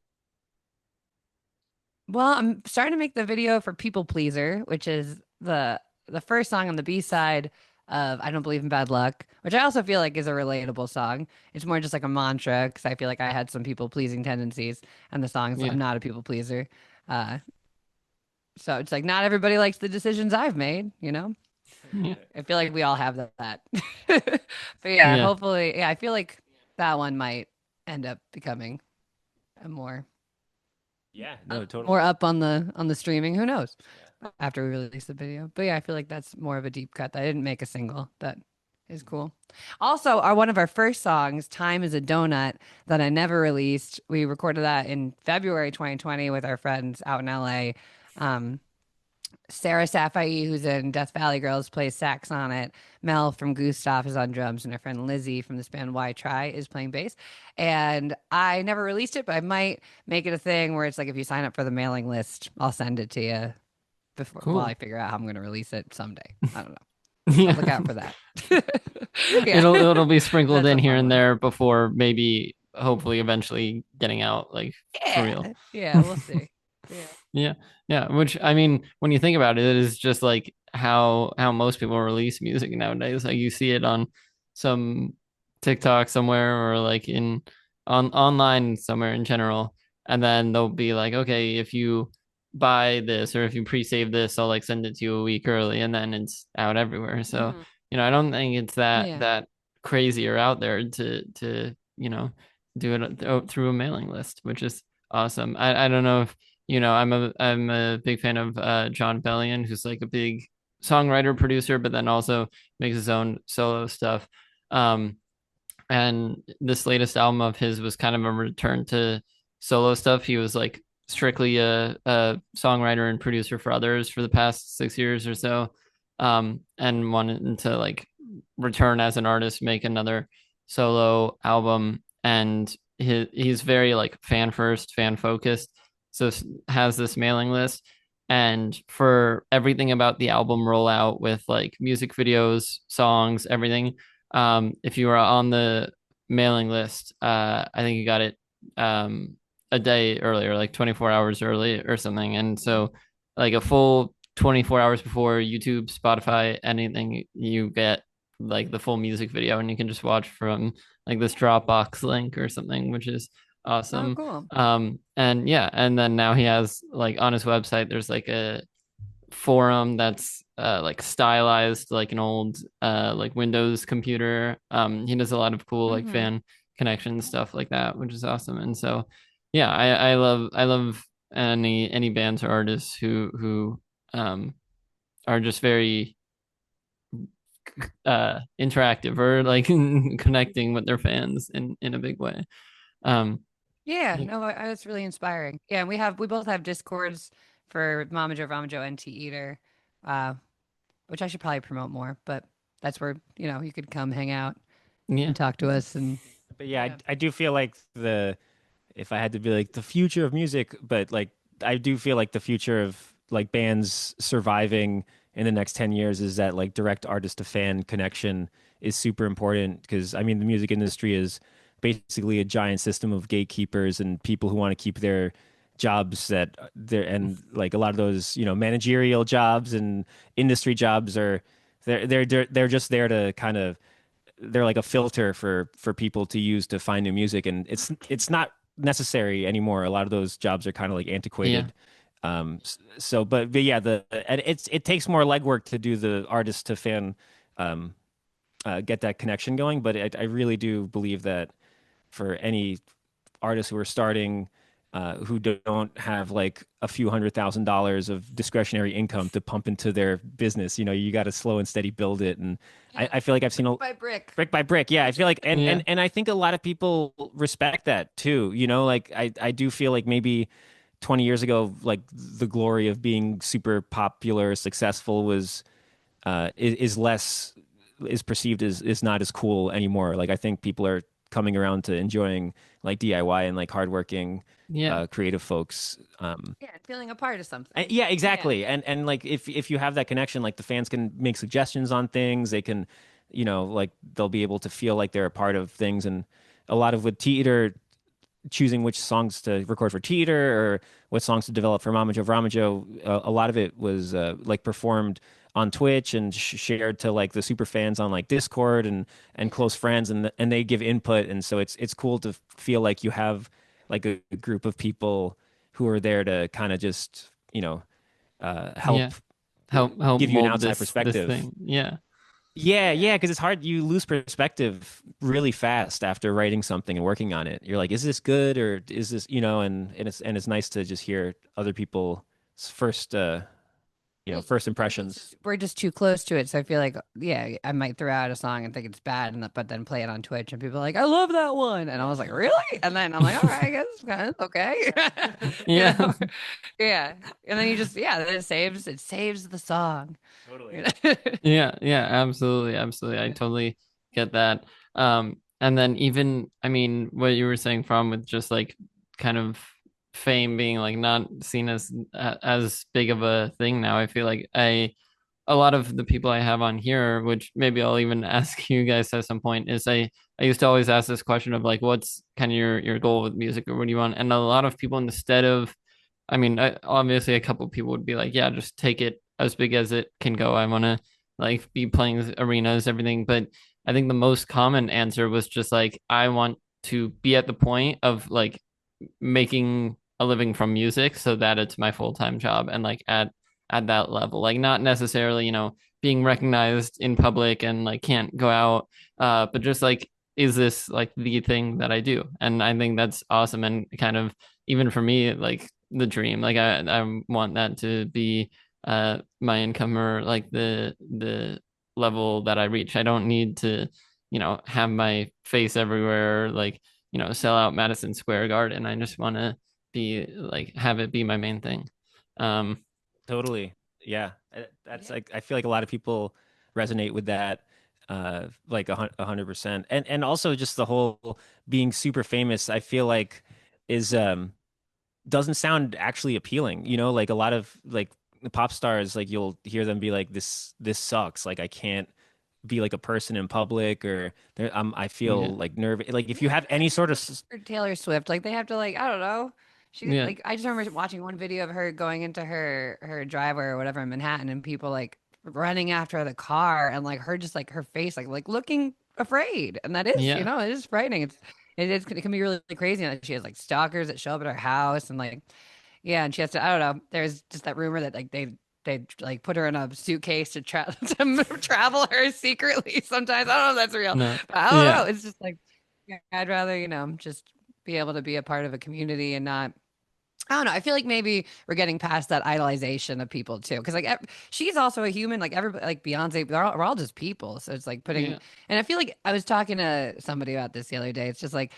Well, I'm starting to make the video for People Pleaser, which is the first song on the B side of I Don't Believe in Bad Luck, which I also feel like is a relatable song. It's more just like a mantra because I feel like I had some people pleasing tendencies, and the song's Yeah. I'm not a people pleaser. Uh, so it's like not everybody likes the decisions I've made, you know? Yeah. I feel like we all have that. But yeah, Yeah. hopefully, yeah, I feel like that one might end up becoming a Yeah, no, more totally. up on the streaming. Who knows? Yeah. After we release the video. But yeah, I feel like that's more of a deep cut. I didn't make a single. That is cool. Also, one of our first songs, "Time Is a Donut," that I never released. We recorded that in February 2020 with our friends out in LA. Um, Sarah Safai, who's in Death Valley Girls, plays sax on it. Mel from Gustav is on drums, and our friend Lizzie from this band Why Try is playing bass. And I never released it, but I might make it a thing where it's like if you sign up for the mailing list, I'll send it to you before while Cool. I figure out how I'm going to release it someday. I don't know. So look Yeah. out for that. Yeah, It'll be sprinkled that's in a here fun and one. there before maybe hopefully eventually getting out like for Yeah, real. yeah, we'll see. Yeah. Yeah. Yeah. Which I mean, when you think about it, it is just like how most people release music nowadays. Like you see it on some TikTok somewhere or like in on online somewhere in general. And then they'll be like, okay, if you buy this or if you pre-save this, I'll like send it to you a week early and then it's out everywhere. So, Mhm. I don't think it's that Yeah. that crazy or out there to do it through a mailing list, which is awesome. I don't know if I'm a big fan of John Bellion, who's like a big songwriter producer, but then also makes his own solo stuff. Um, and this latest album of his was kind of a return to solo stuff. He was like strictly a songwriter and producer for others for the past 6 years or so, and wanted to like return as an artist, make another solo album, and he's very like fan first, fan focused, so has this mailing list. And for everything about the album rollout with like music videos, songs, everything, if you were on the mailing list, I think you got it a day earlier, like 24 hours early or something. And so like a full 24 hours before YouTube, Spotify, anything, you get like the full music video and you can just watch from like this Dropbox link or something, which is Oh, awesome. cool. And yeah, and then now he has like on his website, there's like a forum that's like stylized like an old like Windows computer. He does a lot of cool like Hmm. fan connection stuff like that, which is awesome. And so yeah, I love any bands or artists who um are just very interactive or like connecting with their fans in a big way. Um Yeah, no, it's really inspiring. Yeah, and we both have Discords for Mama Joe, Rama Joe, and Tea Eater, uh, which I should probably promote more, but that's where, you could come hang out yeah. and talk to us and But yeah, yeah. I do feel like if I had to be like the future of music, but like I do feel like the future of like bands surviving in the next 10 years is that like direct artist to fan connection is super important because I mean the music industry is basically a giant system of gatekeepers and people who want to keep their jobs that they're and like a lot of those, you know, managerial jobs and industry jobs are they're just there to kind of they're like a filter for people to use to find new music and it's not necessary anymore. A lot of those jobs are kind of like Yeah. antiquated. So but yeah, the and it takes more legwork to do the artist to fan um get that connection going, but I really do believe that for any artists who are starting who don't have like a few $100,000 of discretionary income to pump into their business. You know, you got to slow and steady build it. And Yeah. I feel like I've seen By brick. brick by brick. Yeah, I feel like Yeah. and I think a lot of people respect that too. You know, like I do feel like maybe 20 years ago, like the glory of being super popular, successful was is less is perceived as is not as cool anymore. Like I think people are coming around to enjoying like DIY and like hardworking Yeah. creative folks. Yeah, feeling a part of something. Yeah, Yeah. exactly. And like if you have that connection, like the fans can make suggestions on things. They can, you know, like they'll be able to feel like they're a part of things. And a lot of with Tea Eater choosing which songs to record for Tea Eater or what songs to develop for MamajoeVramajoe, a lot of it was like performed on Twitch and shared to like the super fans on like Discord and close friends and they give input and so it's cool to feel like you have like a group of people who are there to kind of just Yeah. help Help give you an mold outside this perspective. thing. Yeah. Yeah, because it's hard. You lose perspective really fast after writing something and working on it. You're like, is this good or is this, and it's nice to just hear other people's first, Yeah, first sometimes it's impressions. just we're just too close to it. So I feel like, yeah, I might throw out a song and think it's bad, but then play it on Twitch, and people are like, "I love that one," and I was like, "Really?" And then I'm like, "All right, I guess it's okay," you Yeah. know? Yeah. And then you just, yeah, then it saves the song. You Totally. know? Yeah, yeah, absolutely, absolutely. I totally get that. And then even, I mean, what you were saying from with just like kind of fame being like not seen as big of a thing now. I feel like a lot of the people I have on here, which maybe I'll even ask you guys at some point, is I used to always ask this question of like, what's kind of your goal with music or what do you want? And a lot of people instead of I mean, obviously, a couple of people would be like, "Yeah, just take it as big as it can go. I want to like be playing arenas, everything." But I think the most common answer was just like, "I want to be at the point of like making a living from music, so that it's my full time job, and like at that level, like not necessarily, being recognized in public and like can't go out, but just like." Is this like the thing that I do? And I think that's awesome. And kind of even for me, like the dream. Like I want that to be my income or like the level that I reach. I don't need to, have my face everywhere, like, sell out Madison Square Garden. I just want to be like have it be my main thing. Um Totally. Yeah. That's Yeah. like, I feel like a lot of people resonate with that, like 100%. And also just the whole being super famous, I feel like is, doesn't sound actually appealing. You know, like a lot of like pop stars, like you'll hear them be like, this sucks. Like I can't be like a person in public or I yeah. feel like nervous. Like if you Yeah, have any sort of, or Taylor Swift, like they have to like, I don't know. She Yeah. like I just remember watching one video of her going into her driveway or whatever in Manhattan and people like running after the car and like her just like her face like looking afraid. And that is, Yeah. it is frightening. It can be really crazy. And she has like stalkers that show up at her house and like yeah, and she has to I don't know. There's just that rumor that like they like put her in a suitcase to to travel her secretly sometimes. I don't know if that's real. No. But I don't know. Yeah. It's just like yeah, I'd rather, just be able to be a part of a community and not. I don't know. I feel like maybe we're getting past that idolization of people too, because like she's also a human, like everybody, like Beyonce. We're all just people, so it's like putting. Yeah. And I feel like I was talking to somebody about this the other day. It's just like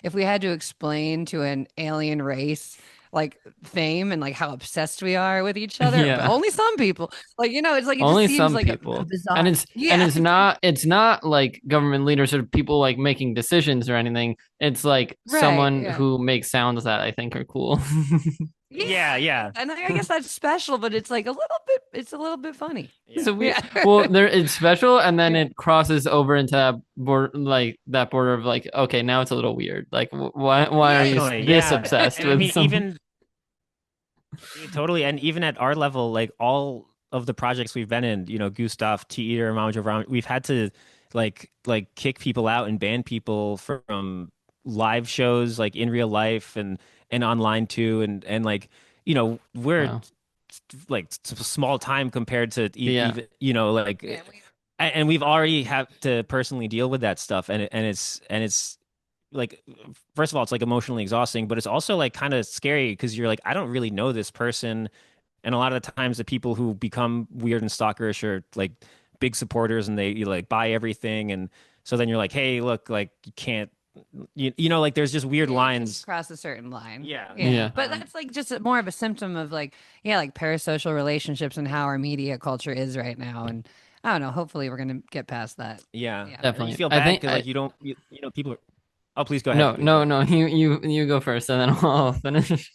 if we had to explain to an alien race like fame and like how obsessed we are with each other, but Yeah. only some people, like it's like it just Only seems some like a people. And bizarre. and Yeah, it's not like government leaders or people like making decisions or anything. It's like right. someone Yeah. who makes sounds that I think are cool. Yeah. And I guess that's special, but it's like it's a little bit funny. So Yeah. well, there it's special, and then it crosses over into that border of like, okay, now it's a little weird. Like, why are you Definitely, this yeah. obsessed And I with mean, something? totally, and even at our level, like all of the projects we've been in, Gustav, Tea Eater and MamajoeVramajoe, we've had to like kick people out and ban people from live shows, like in real life and online too, and like we're Wow. like small time compared to Yeah. even like Yeah, and we've already had to personally deal with that stuff, and it's like, first of all, it's like emotionally exhausting, but it's also like kind of scary because you're like, I don't really know this person. And a lot of the times the people who become weird and stalkerish are like big supporters, and you like buy everything. And so then you're like, hey, look, like you can't, like there's just weird you can't lines. cross a certain line. Yeah. Yeah. Yeah. But that's like just more of a symptom of like, yeah, like parasocial relationships and how our media culture is right now. And I don't know, hopefully we're gonna get past that. Yeah. Yeah. And you Definitely. feel I bad think because like I you don't, people are, oh, please go ahead. no, Please go no, ahead. no. You go first, and then I'll finish.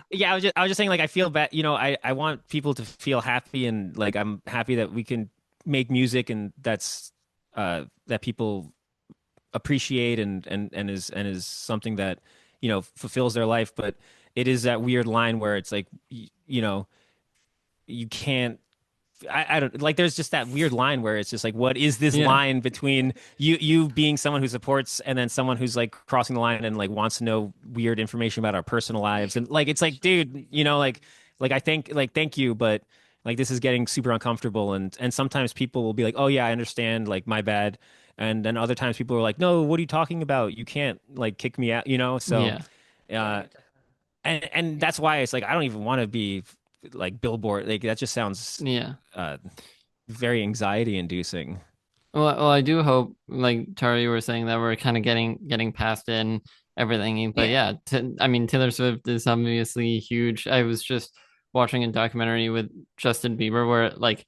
Yeah, I was just saying, like, I feel bad, I want people to feel happy, and like I'm happy that we can make music, and that people appreciate, and is something that fulfills their life. But it is that weird line where it's like you can't, I don't like, there's just that weird line where it's just like, what is this Yeah. line between you being someone who supports and then someone who's like crossing the line and like wants to know weird information about our personal lives, and like it's like, dude, like thank you, but like this is getting super uncomfortable, and sometimes people will be like, oh yeah, I understand, like my bad, and then other times people are like, no, what are you talking about? You can't like kick me out, so Yeah. uh and that's why it's like I don't even want to be like Billboard, like that just sounds Yeah. uh very anxiety inducing. Well, I do hope, like Tara, you were saying, that we're kind of getting past it and everything. But Yeah. yeah, I mean, Taylor Swift is obviously huge. I was just watching a documentary with Justin Bieber where like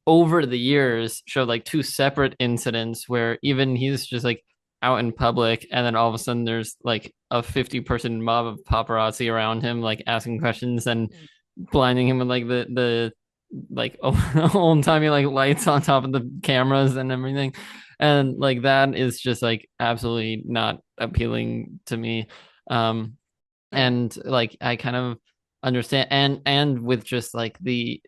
over the years showed like two separate incidents where even he's just like out in public, and then all of a sudden there's like a 50-person mob of paparazzi around him, like asking questions and blinding him with like the like old timey like lights on top of the cameras and everything. And like that is just like absolutely not appealing to me. Um Yeah. and like I kind of understand, and with just like the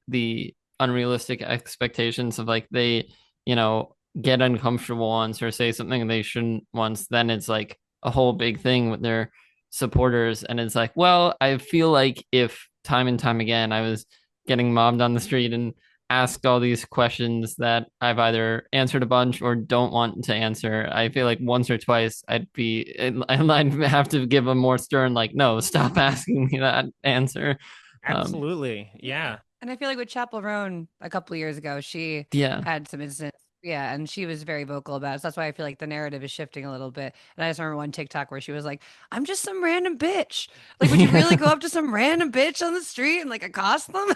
unrealistic expectations of like they, you know, get uncomfortable once or say something they shouldn't once, then it's like a whole big thing with their supporters. And it's like, well, I feel like if time and time again I was getting mobbed on the street and asked all these questions that I've either answered a bunch or don't want to answer, I feel like once or twice I'd have to give a more stern, like, no, stop asking me that answer. Um, Absolutely. Yeah. Yeah. And I feel like with Chapel Roan a couple of years ago, she yeah, had some incidents. Yeah, and she was very vocal about it. So that's why I feel like the narrative is shifting a little bit. And I just remember one TikTok where she was like, I'm just some random bitch. Like, would you really go up to some random bitch on the street and like accost them?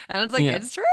And it's like, yeah. it's true,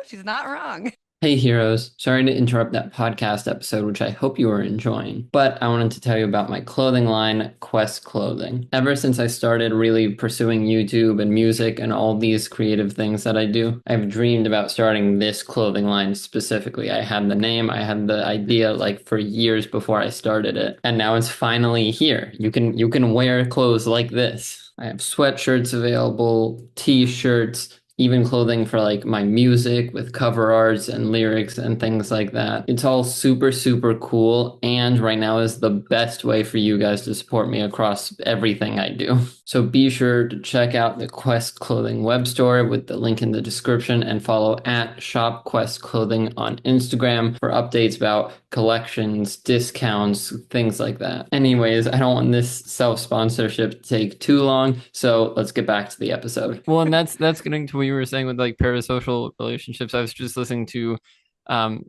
she's not wrong. Hey heroes, sorry to interrupt that podcast episode, which I hope you are enjoying, but I wanted to tell you about my clothing line, Quest Clothing. Ever since I started really pursuing YouTube and music and all these creative things that I do, I've dreamed about starting this clothing line specifically. I had the name, I had the idea like for years before I started it, and now it's finally here. You can wear clothes like this. I have sweatshirts available, t-shirts, even clothing for like my music with cover arts and lyrics and things like that. It's all super, super cool. And right now is the best way for you guys to support me across everything I do. So be sure to check out the Quest Clothing web store with the link in the description, and follow at Shop Quest Clothing on Instagram for updates about collections, discounts, things like that. Anyways, I don't want this self-sponsorship to take too long, so let's get back to the episode. Well, and that's getting to what you were saying with like parasocial relationships. I was just listening to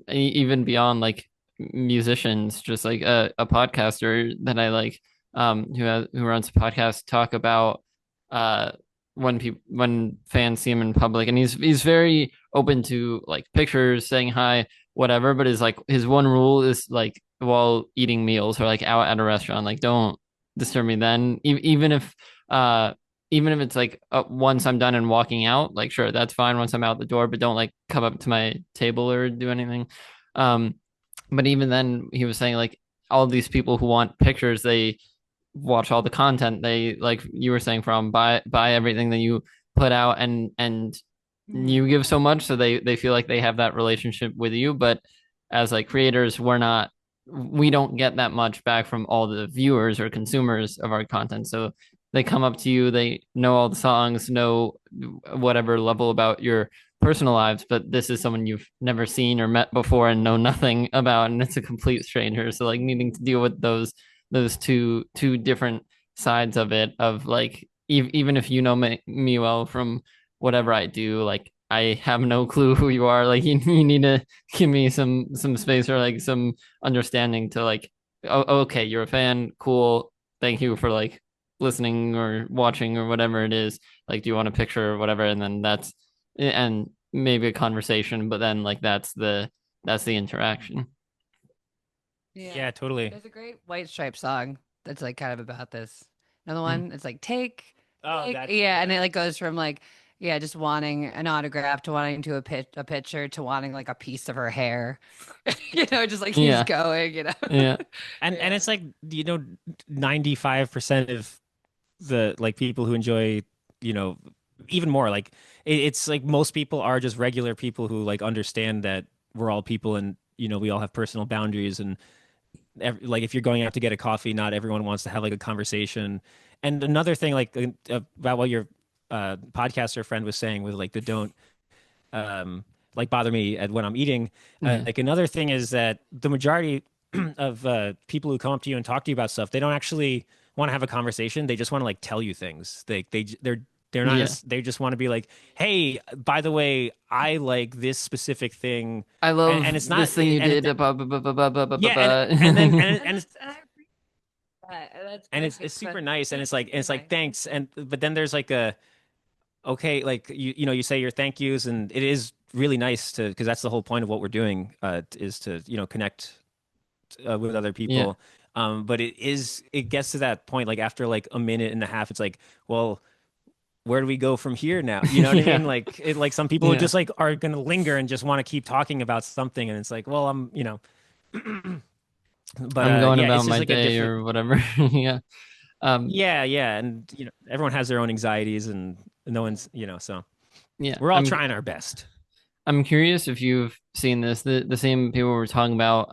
even beyond like musicians, just like a podcaster that I like, who runs a podcast, talk about uh when fans see him in public, and he's very open to like pictures, saying hi, whatever, but his one rule is like while eating meals or like out at a restaurant, like don't disturb me then, even if uh even if it's like once I'm done and walking out, like sure, that's fine once I'm out the door, but don't like come up to my table or do anything. Um, but even then, he was saying like all these people who want pictures, they watch all the content. They, like you were saying, from buy everything that you put out, and you give so much, so they feel like they have that relationship with you. But as like creators, we don't get that much back from all the viewers or consumers of our content. So they come up to you, they know all the songs, know whatever level about your personal lives, but this is someone you've never seen or met before and know nothing about, and it's a complete stranger. So like needing to deal with those two different sides of it, of like even if you know me well from whatever I do, like I have no clue who you are. Like you need to give me some space or like some understanding to like, oh, okay, you're a fan, cool, thank you for like listening or watching or whatever it is. Like, do you want a picture or whatever? And then and maybe a conversation, but then like that's the interaction. Yeah. Yeah, totally. There's a great White Stripe song that's like kind of about this. Another Mm. one, it's like take, Oh, take, that's yeah, and it like goes from like, yeah, just wanting an autograph to wanting to a picture to wanting like a piece of her hair. Just like keeps Yeah, going. yeah, and Yeah. it's like 95% of the like people who enjoy, you know, even more like it's like most people are just regular people who like understand that we're all people, and we all have personal boundaries, and like if you're going out to get a coffee, not everyone wants to have like a conversation. And another thing like about what your podcaster friend was saying with like the don't um like bother me at when I'm eating, yeah, like another thing is that the majority of people who come up to you and talk to you about stuff, they don't actually want to have a conversation. They just want to like tell you things. They're not yeah. they just want to be like, hey, by the way, I like this specific thing. I And love it's not this thing you and did. it, yeah, and then Yeah, And I appreciate that. That's and great. it's super But nice, and it's it's super like nice. thanks, and but then there's like a okay, like you say your thank yous, and it is really nice to because that's the whole point of what we're doing, is to connect with other yeah, people. But it gets to that point like after like a minute and a half, it's like, well, where do we go from here now? You know what I yeah, mean? Like like some people yeah. just like are gonna linger and just want to keep talking about something, and it's like, well, but I'm going yeah, about it's just my like a day different. or whatever. Yeah. Yeah, and everyone has their own anxieties, and no one's so Yeah. we're all trying our best. I'm curious if you've seen this, the same people were talking about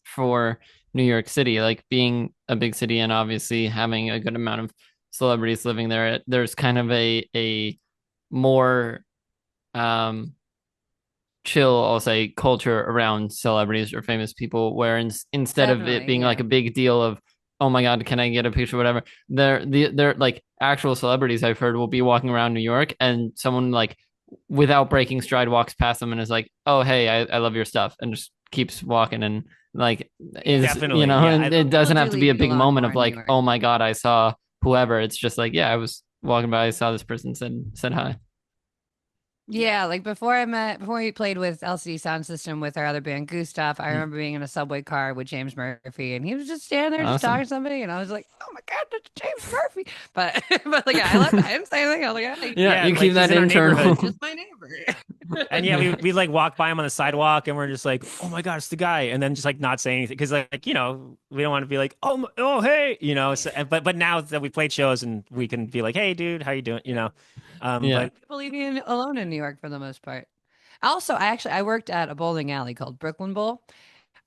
for New York City, like being a big city and obviously having a good amount of celebrities living there. There's kind of a more um chill, I'll say, culture around celebrities or famous people, where instead of it Definitely. being like Yeah. a big deal of, oh my God, can I get a picture, whatever, they're like actual celebrities I've heard will be walking around New York, and someone like without breaking stride walks past them and is like, oh hey, I love your stuff, and just keeps walking, and like Yeah. is, Definitely, yeah. and it People doesn't do have to be leave a you big alone moment more of in New like, York. oh my God, I saw whoever. It's just like, yeah, I was walking by, I saw this person, said hi. Yeah, like before we played with LCD Sound System with our other band Gustav, I Mm, remember being in a subway car with James Murphy, and he was just standing there just talking awesome. to somebody, and I was like, "Oh my God, that's James Murphy!" But but like I didn't say anything. I was like, "Hey, Yeah, Yeah, you like keep he's that in our internal. neighborhood. just my neighbor." And yeah, we like walk by him on the sidewalk, and we're just like, "Oh my God, it's the guy!" And then just like not saying anything because like we don't want to be like, "Oh, oh, hey," So, but now that we played shows, and we can be like, "Hey, dude, how you doing?" Yeah. But People leave you alone in New York for the most part. Also, I worked at a bowling alley called Brooklyn Bowl,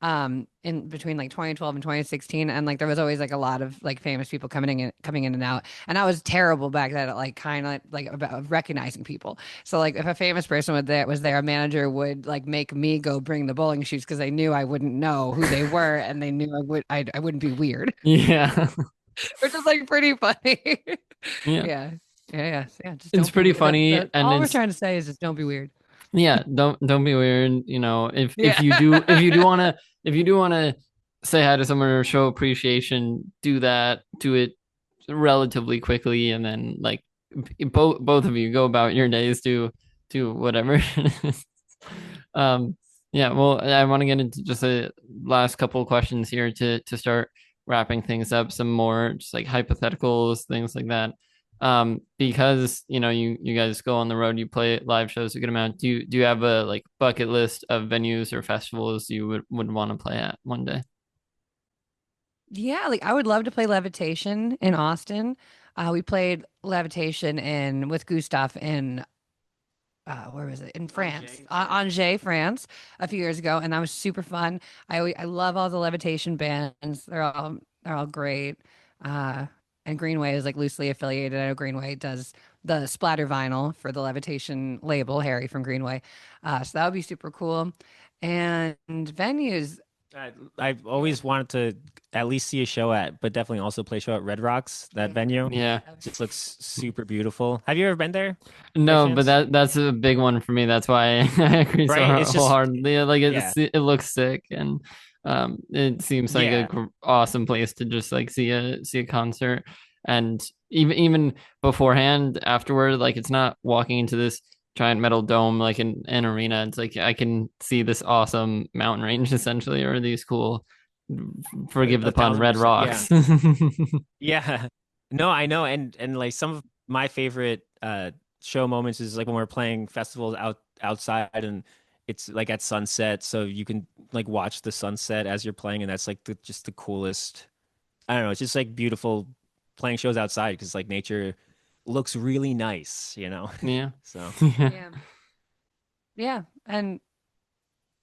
in between like 2012 and 2016, and like there was always like a lot of like famous people coming in and out, and I was terrible back then at like kind of like about recognizing people. So like if a famous person was there, a manager would like make me go bring the bowling shoes because they knew I wouldn't know who they were, and they knew I wouldn't be weird. Yeah. Which is like pretty funny. Yeah. Yeah. Yeah, just It's don't be pretty weird. funny, and All we're it's, trying to say is just don't be weird. yeah, don't be weird, if Yeah. if you do want to say hi to someone or show appreciation, do that. Do it relatively quickly, and then like both of you go about your days, do whatever. um yeah, well, I want to get into just a last couple of questions here to start wrapping things up, some more just like hypotheticals, things like that. Because you guys go on the road, you play live shows a good amount. Do you have a like bucket list of venues or festivals you would want to play at one day? Yeah, like I would love to play Levitation in Austin. We played Levitation in with Gustav in where was it? In France, Angers, France, a few years ago, and that was super fun. I love all the Levitation bands. They're all great. Uh, and Greenway is like loosely affiliated. I know Greenway does the splatter vinyl for the Levitation label, Harry from Greenway. So that would be super cool. And venues, I've always wanted to at least see a show at, but definitely also play a show at Red Rocks, that venue. Yeah. Just looks super beautiful. Have you ever been there by No, but chance? that's a big one for me. That's why I agree so Right? It's just, wholeheartedly. Like yeah, it looks sick, and it seems like a yeah. awesome place to just like see a concert. And even beforehand, afterward, like it's not walking into this giant metal dome like in an arena. It's like I can see this awesome mountain range essentially, or these cool, forgive the pun, red 1,000%. Yeah. rocks. Yeah. No, I know. And like some of my favorite show moments is like when we're playing festivals outside and it's like at sunset, so you can like watch the sunset as you're playing, and that's like just the coolest. I don't know, it's just like beautiful playing shows outside because like nature looks really nice, you know? Yeah. So Yeah. yeah, yeah, and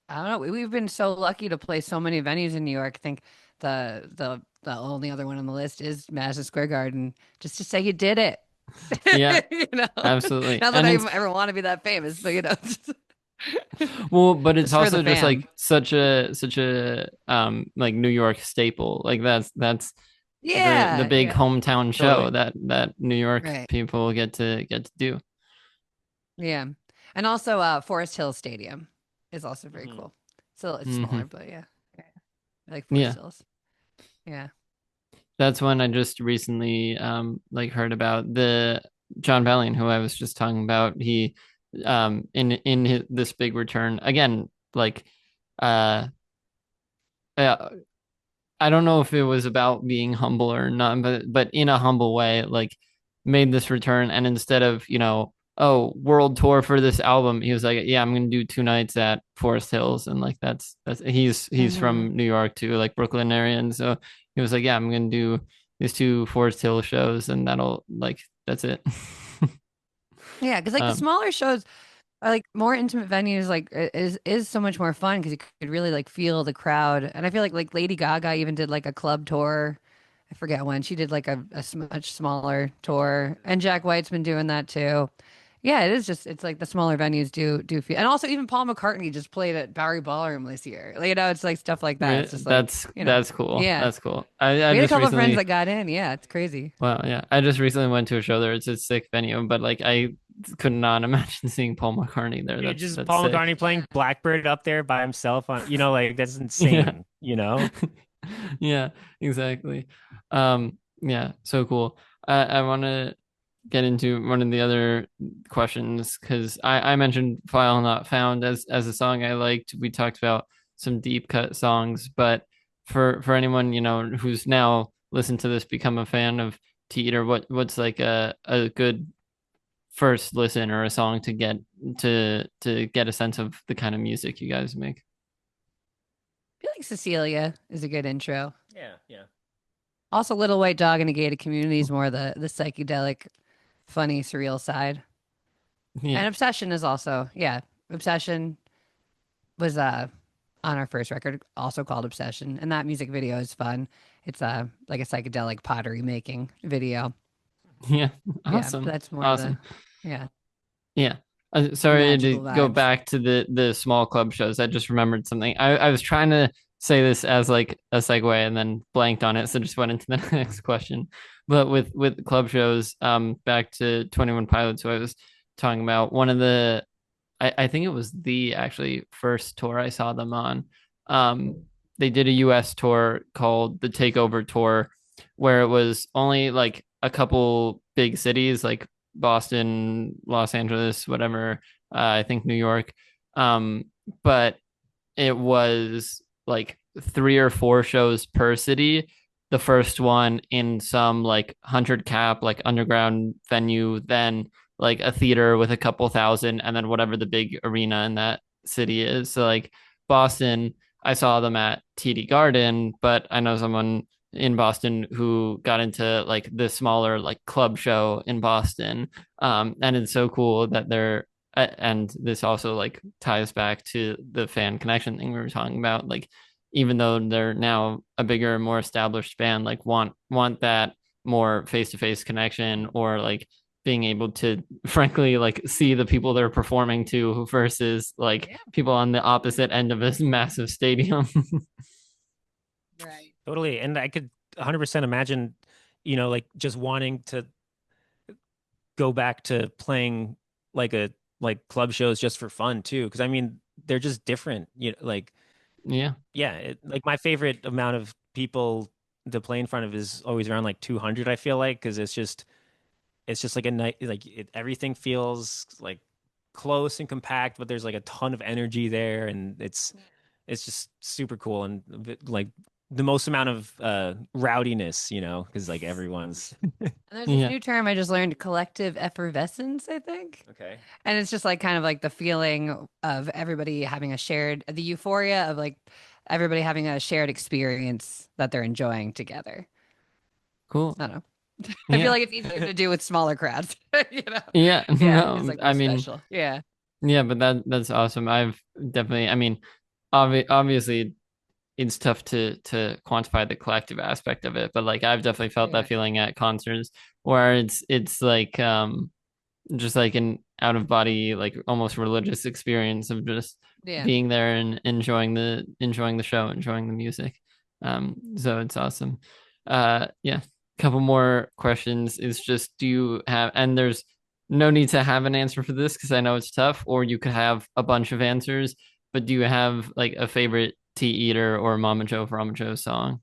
I don't know. We've been so lucky to play so many venues in New York. I think the only other one on the list is Madison Square Garden. Just to say you did it. Yeah, You know, absolutely. not that And I it's ever want to be that famous, but well, but it's just for the also just fam. like such a like New York staple. Like that's the Yeah, big yeah, hometown show totally. that New York right. people get to do. Yeah, and also Forest Hills Stadium is also very Mhm. cool. So it's Hmm. smaller, but yeah, I like Forest Yeah. Hills. Yeah. That's when I just recently like heard about the John Bellion who I was just talking about. He this big return again, like uh uh, I don't know if it was about being humble or not, but in a humble way, like made this return, and instead of, oh, world tour for this album, he was like, yeah, I'm gonna do 2 nights at Forest Hills, and like that's he's Hmm. from New York too, like Brooklyn area, and so he was like, yeah, I'm gonna do these 2 Forest Hill shows, and that'll like that's it. Yeah, because like the um, smaller shows are like more intimate venues like is so much more fun because you could really like feel the crowd. And I feel like Lady Gaga even did like a club tour. I forget when she did like much smaller tour, and Jack White's been doing that too. Yeah, it is just it's like the smaller venues do feel, and also even Paul McCartney just played at Bowery Ballroom this year. Like, it's like stuff like that. It's just like that's cool. yeah. That's cool. I We had a just couple of friends recently that got in. Yeah, it's crazy. Well, yeah, I just recently went to a show there. It's a sick venue, but like I could not imagine seeing Paul McCartney there. Dude, That's just that's Paul sick. McCartney playing Blackbird up there by himself on, like that's Yeah. insane, you know? Yeah, exactly. Yeah, so cool. I want to get into one of the other questions because I mentioned File Not Found as a song I liked. We talked about some deep cut songs, but for anyone, who's now listened to this, become a fan of Tea Eater, what's like a good first listen or a song to get a sense of the kind of music you guys make? I feel like Cecilia is a good intro. Yeah, yeah. Also, Little White Dog in a Gated Community is more the psychedelic, funny, surreal side. Yeah. And Obsession is also, yeah, Obsession was on our first record, also called Obsession, and that music video is fun. It's like a psychedelic pottery making video. Yeah. Yeah, Awesome. that's more the Awesome. yeah Yeah. Sorry to magical go vibes. back to the small club shows. I just remembered something. I was trying to say this as like a segue and then blanked on it, so just went into the next question. But with club shows, back to 21 Pilots, who I was talking about, one of the I think it was the actually first tour I saw them on. They did a US tour called the Takeover Tour, where it was only like a couple big cities like Boston, Los Angeles, whatever. I think New York. Um, but it was like 3 or 4 shows per city, the first one in some like 100 cap like underground venue, then like a theater with a couple thousand, and then whatever the big arena in that city is. So like Boston, I saw them at TD Garden, but I know someone in Boston who got into like the smaller like club show in Boston. And it's so cool that they're and this also like ties back to the fan connection thing we were talking about. Like even though they're now a bigger, more established band, like want that more face-to-face connection, or like being able to frankly like see the people they're performing to versus like people on the opposite end of a massive stadium. Right. Totally. And I could 100% imagine, like just wanting to go back to playing like club shows just for fun too. Because I mean, they're just different. Like Yeah. yeah, like my favorite amount of people to play in front of is always around like 200. I feel like because it's just like a night like everything feels like close and compact, but there's like a ton of energy there, and it's just super cool and like the most amount of rowdiness, because like everyone's And there's this Yeah. new term I just learned, collective effervescence, I think. okay. And it's just like kind of like the feeling of everybody having the euphoria of like everybody having a shared experience that they're enjoying together. Cool. I don't know. I feel Yeah. like it's easier to do with smaller crowds, you know? Yeah. Yeah, it's No, like more I mean, special. Yeah. yeah, but that's awesome. I've definitely, I mean, obviously it's tough to quantify the collective aspect of it, but like I've definitely felt that Yeah. feeling at concerts where it's like just like an out of body, like almost religious experience of just Yeah. being there and enjoying the show, enjoying the music. So it's awesome. Yeah. Couple more questions is just, do you have, and there's no need to have an answer for this because I know it's tough, or you could have a bunch of answers, but do you have like a favorite Tea Eater or MamajoeVramajoe song?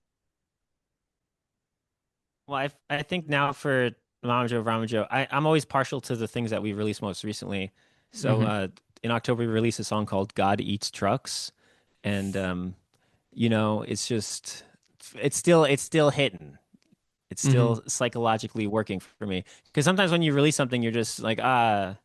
Well, I think now for MamajoeVramajoe, I'm always partial to the things that we released most recently. So Hmm. in October we released a song called God Eats Trucks, and it's just it's still hitting. It's Hmm. still psychologically working for me. Because sometimes when you release something, you're just like, Yeah.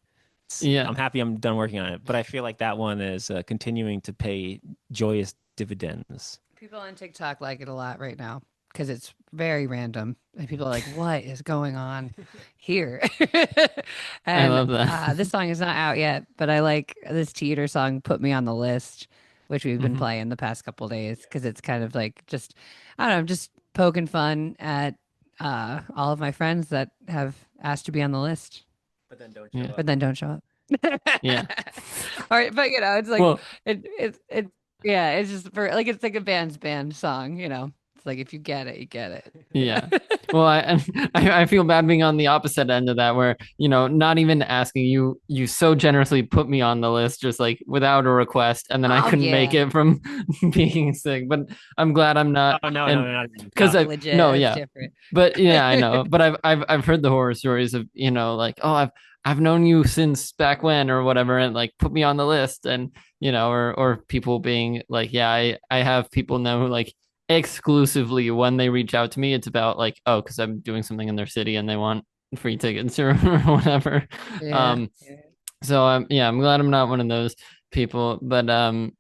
I'm happy I'm done working on it. But I feel like that one is continuing to pay joyous dividends. People on TikTok like it a lot right now because it's very random. And people are like, what is going on here? I And love that. this song is not out yet, but I like this Teeter song, Put Me on the List, which we've been Hmm. playing the past couple days because it's kind of like just, I don't know, just poking fun at all of my friends that have asked to be on the list, But then don't show Yeah. but up. then don't show up. Yeah. All right, but it's like Well, it yeah, it's just for like it's like a band's band song, It's like if you get it, you get yeah. it. Well, I feel bad being on the opposite end of that, where not even asking you, you so generously put me on the list, just like without a request, and then I Oh couldn't make yeah. it from being sick. But I'm glad I'm not, Oh no, no, and no, because no. I Legit. no, That's yeah, different. but yeah, I know. But I've heard the horror stories of like, oh, I've known you since back when or whatever, and like put me on the list, and or people being like, yeah, I have people know like exclusively when they reach out to me, it's about like, oh, because I'm doing something in their city and they want free tickets or whatever. Yeah. Um, so yeah, I'm glad I'm not one of those people. But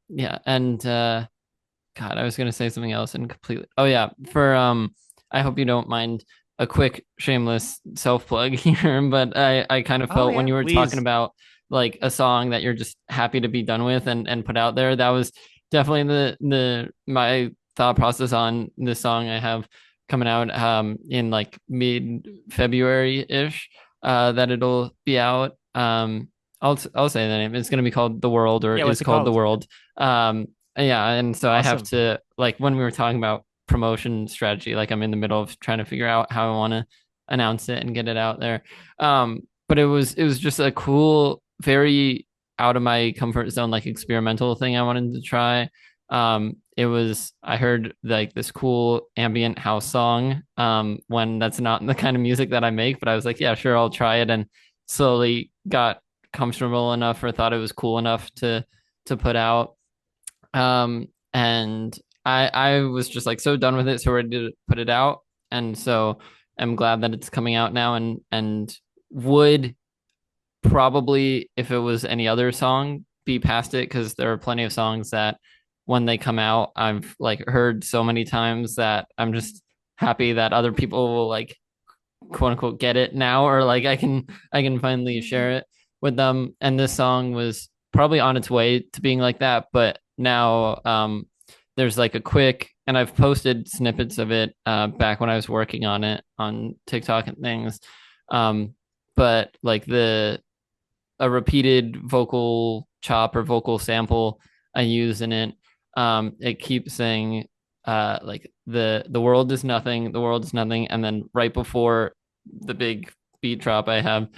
yeah, and God, I was gonna say something else and completely. Oh yeah, for I hope you don't mind a quick shameless self plug here, but I kind of Oh felt when yeah. you were talking Please. about like a song that you're just happy to be done with and put out there, that was definitely the my thought process on this song I have coming out in like mid February ish, that it'll be out. I'll say the name. It's gonna be called The World, or Yeah, is what's it called The called? World. Yeah, and so I have Awesome. to, like, when we were talking about promotion strategy, like I'm in the middle of trying to figure out how I want to announce it and get it out there. But it was just a cool, very out of my comfort zone, like experimental thing I wanted to try. It was, I heard like this cool ambient house song when that's not the kind of music that I make, but I was like, yeah, sure, I'll try it, and slowly got comfortable enough or thought it was cool enough to put out. And I was just like so done with it, so ready to put it out, and so I'm glad that it's coming out now, and would probably, if it was any other song, be past it, because there are plenty of songs that when they come out I've like heard so many times that I'm just happy that other people will like quote unquote get it now, or like I can finally share it with them. And this song was probably on its way to being like that, but now there's like a quick, and I've posted snippets of it back when I was working on it on TikTok and things, but like the a repeated vocal chop or vocal sample I use in it. It keeps saying like the world is nothing, the world is nothing, and then right before the big beat drop I have,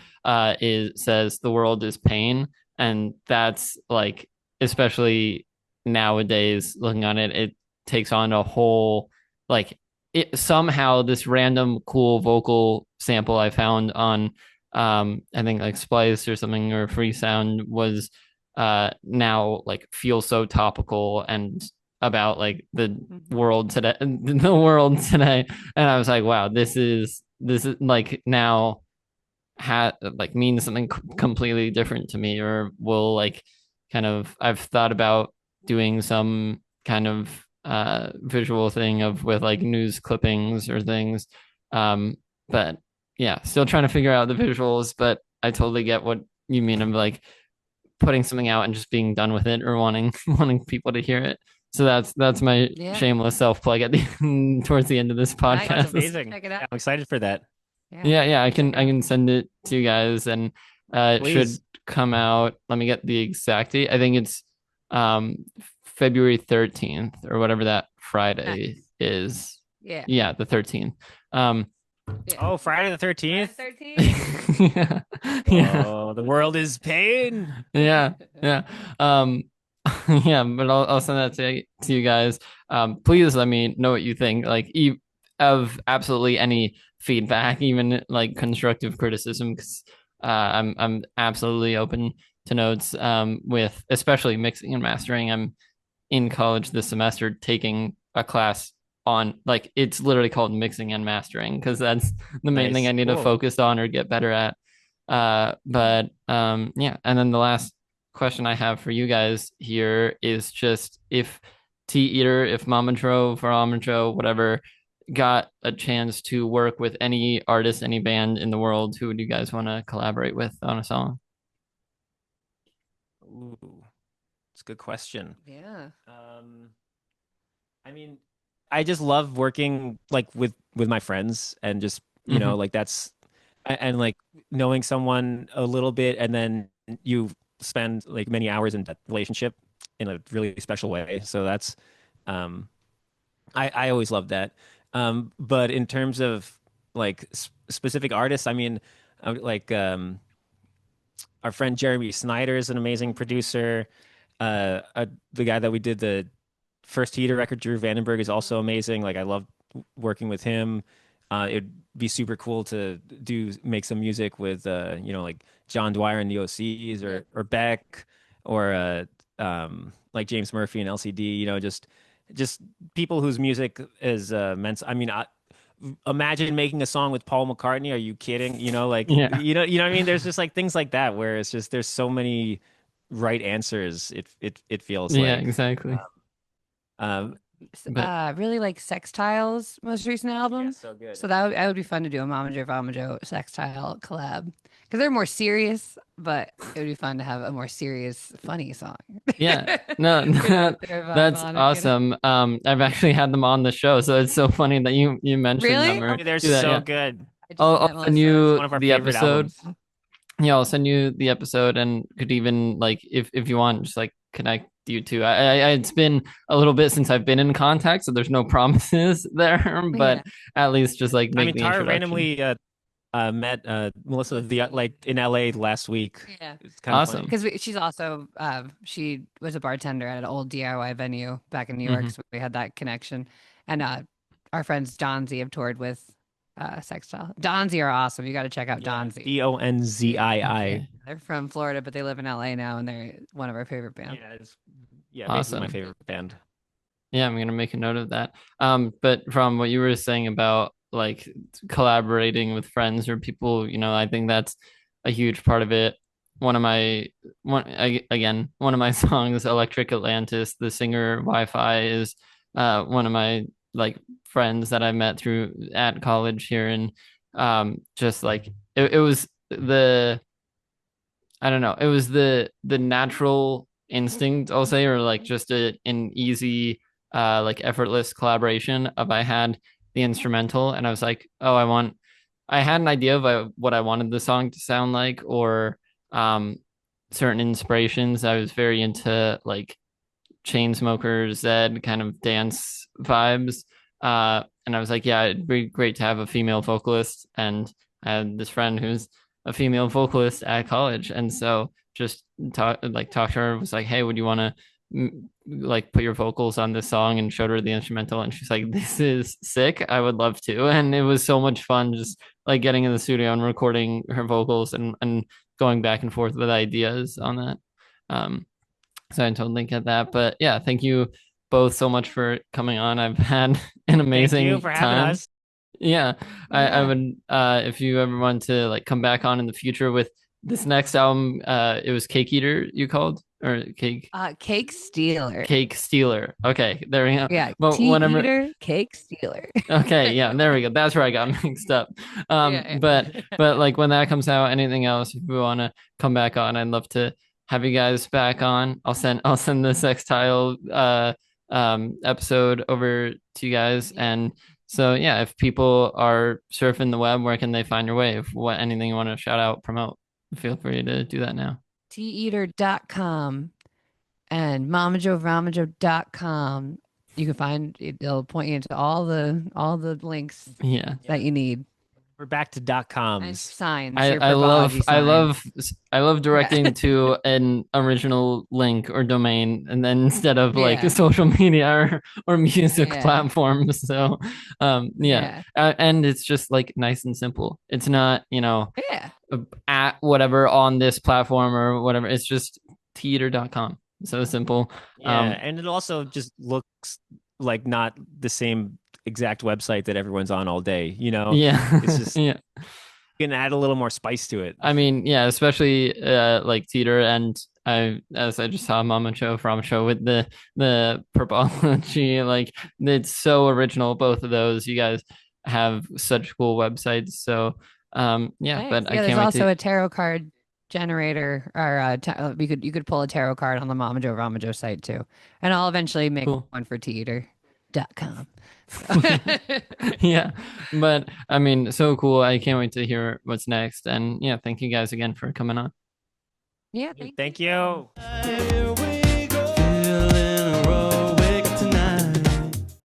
it says the world is pain, and that's like, especially nowadays looking on it, it takes on a whole like, it somehow this random cool vocal sample I found on I think like Splice or something, or Free Sound, was now like feel so topical and about like the world today, and I was like, wow, this is like now like means something completely different to me, or will like kind of, I've thought about doing some kind of visual thing of with like news clippings or things, but yeah, still trying to figure out the visuals, but I totally get what you mean of like putting something out and just being done with it, or wanting wanting people to hear it. So that's my shameless self plug at the towards the end of this podcast. That's amazing. Check it out. Yeah, I'm excited for that. Yeah, I can send it to you guys, and it should come out. Let me get the exact date. I think it's February 13th or whatever that Friday is. Yeah, the 13th. Oh, Friday the 13th. Yeah. Oh, the world is pain. Yeah. Yeah, but I'll send that to you guys. Please let me know what you think. Like, of absolutely any feedback, even like constructive criticism, because I'm absolutely open to notes. With especially mixing and mastering. I'm in college this semester taking a class on, like, it's literally called mixing and mastering, because that's the main thing I need to focus on or get better at. But yeah, and then the last question I have for you guys here is just, if Tea Eater, if MamajoeVramajoe, whatever, got a chance to work with any artist, any band in the world, who would you guys want to collaborate with on a song? Ooh, it's a good question. Yeah. I mean, I just love working like with my friends, and just, you know, like that's, and like knowing someone a little bit, and then you spend like many hours in that relationship in a really special way. So that's, I always love that. But in terms of like specific artists, I mean, like our friend Jeremy Snyder is an amazing producer. The guy that we did the first Heater record, Drew Vandenberg, is also amazing. Like, I love working with him. It'd be super cool to make some music with you know, like John Dwyer and the OCs, or Beck, or like James Murphy and LCD. You know, just people whose music is meant. I mean, imagine making a song with Paul McCartney. Are you kidding? You know, like you know what I mean. There's just like things like that where it's just, there's so many right answers. It feels like. Yeah, exactly. Really like Sextile's most recent album. Yeah, so good. So that would be fun to do a MamajoeVramajoe Sextile collab, because they're more serious, but it would be fun to have a more serious, funny song. Yeah, no, that's awesome. I've actually had them on the show, so it's so funny that you mentioned them. Really? They're so good. I'll send you the episode. Albums. Yeah, I'll send you the episode, and could even, like, if you want, just like connect you two. It's been a little bit since I've been in contact, so there's no promises there, but at least just like make the Tara introduction. randomly met Melissa like in LA last week. Yeah, it's kind of awesome, because she's also she was a bartender at an old DIY venue back in New York, so we had that connection. And our friends Donzi have toured with Sextile. Donzi are awesome. You got to check out Donzi. Donzii. Okay. They're from Florida, but they live in LA now, and they're one of our favorite bands. Yeah, awesome. Basically my favorite band. Yeah, I'm gonna make a note of that. But from what you were saying about like collaborating with friends or people, I think that's a huge part of it. One of my songs, Electric Atlantis, the singer Wi-Fi is one of my like friends that I met through at college here, and just like it was the I don't know. It was the natural instinct, I'll say, or like just an easy, like effortless collaboration of I had the instrumental and I was like, oh, I had an idea of what I wanted the song to sound like, or um, certain inspirations. I was very into like Chainsmokers, Zed kind of dance vibes. And I was like, yeah, it'd be great to have a female vocalist. And I had this friend who's a female vocalist at college. And so just talk to her, was like, hey, would you want to like put your vocals on this song, and showed her the instrumental, and she's like, this is sick, I would love to. And it was so much fun just like getting in the studio and recording her vocals, and going back and forth with ideas on that. So I totally get that. But yeah, thank you both so much for coming on. I've had an amazing Thank you for having time. us. Yeah, I would if you ever want to like come back on in the future with this next album, it was Cake Eater you called, or Cake Stealer. Cake Stealer. Okay, there we go. Yeah, But Tea whenever Eater, Cake Stealer. Okay, yeah, there we go. That's where I got mixed up. Yeah. But like when that comes out, anything else, if we want to come back on, I'd love to have you guys back on. I'll send the sextile episode over to you guys. And so yeah, if people are surfing the web, where can they find your way? If anything you want to shout out, promote, feel free to do that now. Teaeater.com and MamajoeVramajoe.com. You can find it'll point you into all the links that you need. We're back to And .coms. signs. I love directing to an original link or domain, and then instead of like social media or music platforms. So and it's just like nice and simple. It's not at whatever on this platform or whatever. It's just teeter.com. So simple. And it also just looks like not the same exact website that everyone's on all day, Yeah. It's just yeah. You can add a little more spice to it. I mean, yeah, especially like theater, and as I just saw MamajoeVramajoe with the Purpology, like it's so original, both of those. You guys have such cool websites. So Thanks. but I can't there's wait also a tarot card generator, or you could pull a tarot card on the MamajoeVramajoe site too. And I'll eventually make one for teater.com. Yeah, but I mean, so cool. I can't wait to hear what's next. And yeah, thank you guys again for coming on. Yeah, Thank you.